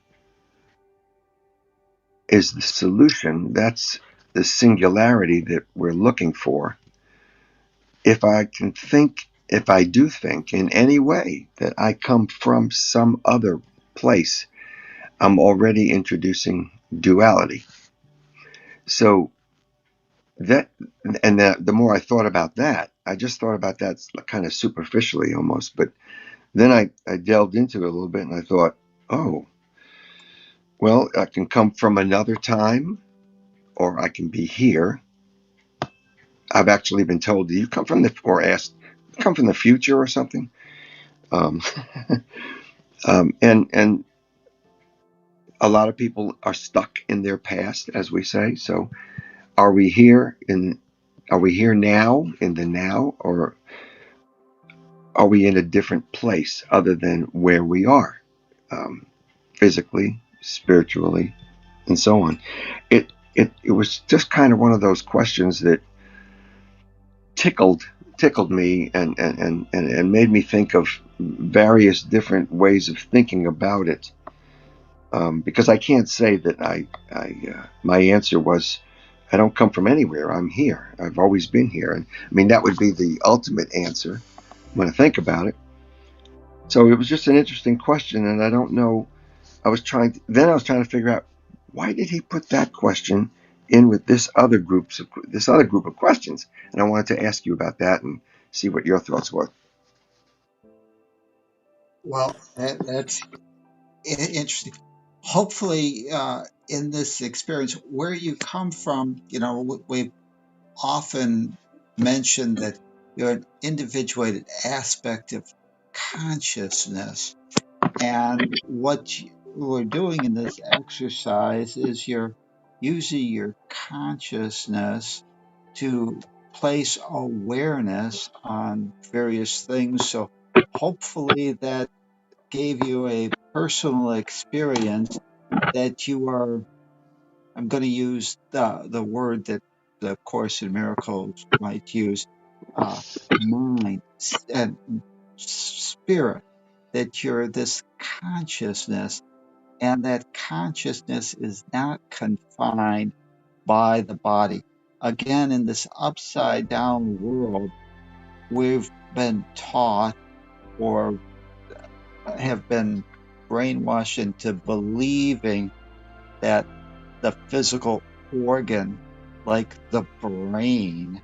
S3: is the solution. That's the singularity that we're looking for. If I do think in any way that I come from some other place, I'm already introducing duality. So that, and the more I thought about that, I just thought about that kind of superficially almost. But then I delved into it a little bit and I thought, oh, well, I can come from another time or I can be here. I've actually been told, do you come from or asked, come from the future or something? Um, and a lot of people are stuck in their past, as we say. So are we here are we here now in the now, or are we in a different place other than where we are, um, physically, spiritually, and so on? It was just kind of one of those questions that tickled tickled me and made me think of various different ways of thinking about it. Because I can't say that my answer was I don't come from anywhere. I'm here. I've always been here. And I mean, that would be the ultimate answer when I think about it. So it was just an interesting question, and I don't know. I was trying to figure out why did he put that question in with this other group of questions, and I wanted to ask you about that and see what your thoughts were.
S5: Well, that's interesting. Hopefully, in this experience, where you come from, we've often mentioned that you're an individuated aspect of consciousness. And what we're doing in this exercise is you're using your consciousness to place awareness on various things. So hopefully that gave you a personal experience that you are, I'm going to use the word that the Course in Miracles might use, uh, mind and spirit, that you're this consciousness, and that consciousness is not confined by the body. Again, in this upside down world, we've been taught or have been brainwashed into believing that the physical organ, like the brain,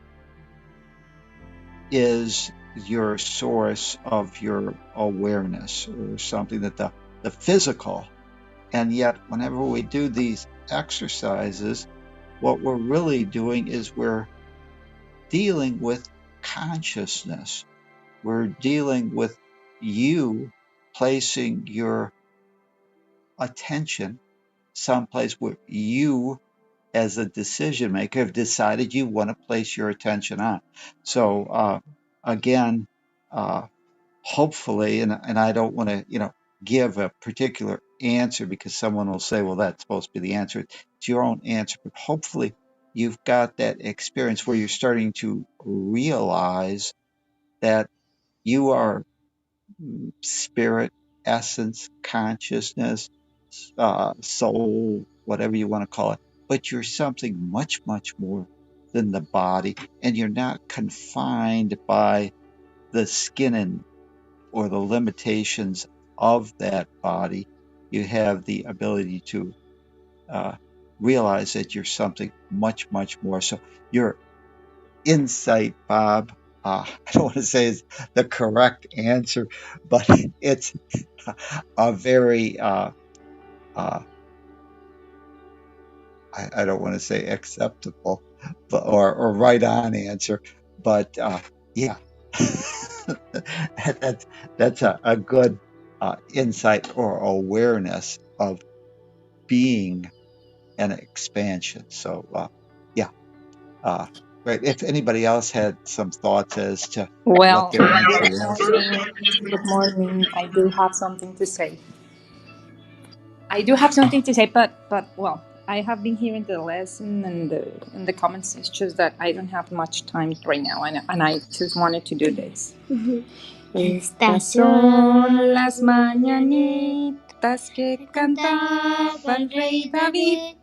S5: is your source of your awareness or something, that the physical. And yet, whenever we do these exercises, what we're really doing is we're dealing with consciousness. We're dealing with you placing your attention someplace where you, as a decision maker, have decided you want to place your attention on. So, again, uh, hopefully, and I don't want to, give a particular answer because someone will say, well, that's supposed to be the answer. It's your own answer, but hopefully you've got that experience where you're starting to realize that you are spirit, essence, consciousness, soul, whatever you want to call it, but you're something much, much more than the body, and you're not confined by the skin or the limitations of that body. You have the ability to realize that you're something much, much more. So your insight, Bob, I don't want to say is the correct answer, but it's a very, I don't want to say acceptable, but or right on answer, but yeah, that's a good insight or awareness of being an expansion. So yeah, uh, right. If anybody else had some thoughts as to what
S8: Well,
S5: their answer
S8: good
S5: was.
S8: morning. Good morning. I do have something to say. But well, I have been hearing the lesson and the comments. It's just that I don't have much time right now, and I just wanted to do this. Estas son las mañanitas que cantaba el rey David.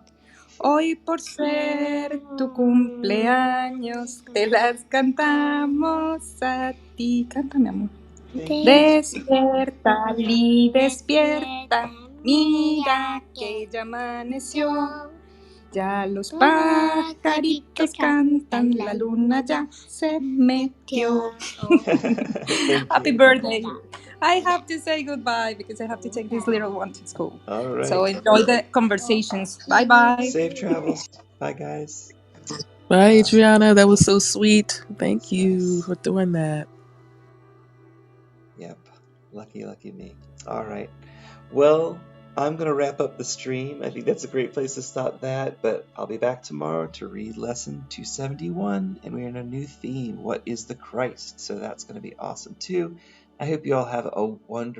S8: Hoy por ser tu cumpleaños te las cantamos a ti. Cántame, amor. Despierta, Li, despierta, mira que ya amaneció. Ya los pajaritos cantan, la luna ya se metió. Happy birthday. I have to say goodbye because I have to take this little one to school.
S1: All right.
S8: So enjoy the conversations. Bye bye.
S1: Safe travels. Bye, guys.
S7: Bye, Adriana. That was so sweet. Thank you
S1: Nice.
S7: for doing that.
S1: Yep. Lucky me. All right. Well, I'm going to wrap up the stream. I think that's a great place to stop that, but I'll be back tomorrow to read lesson 271, and we're in a new theme, What is the Christ? So that's going to be awesome too. I hope you all have a wonderful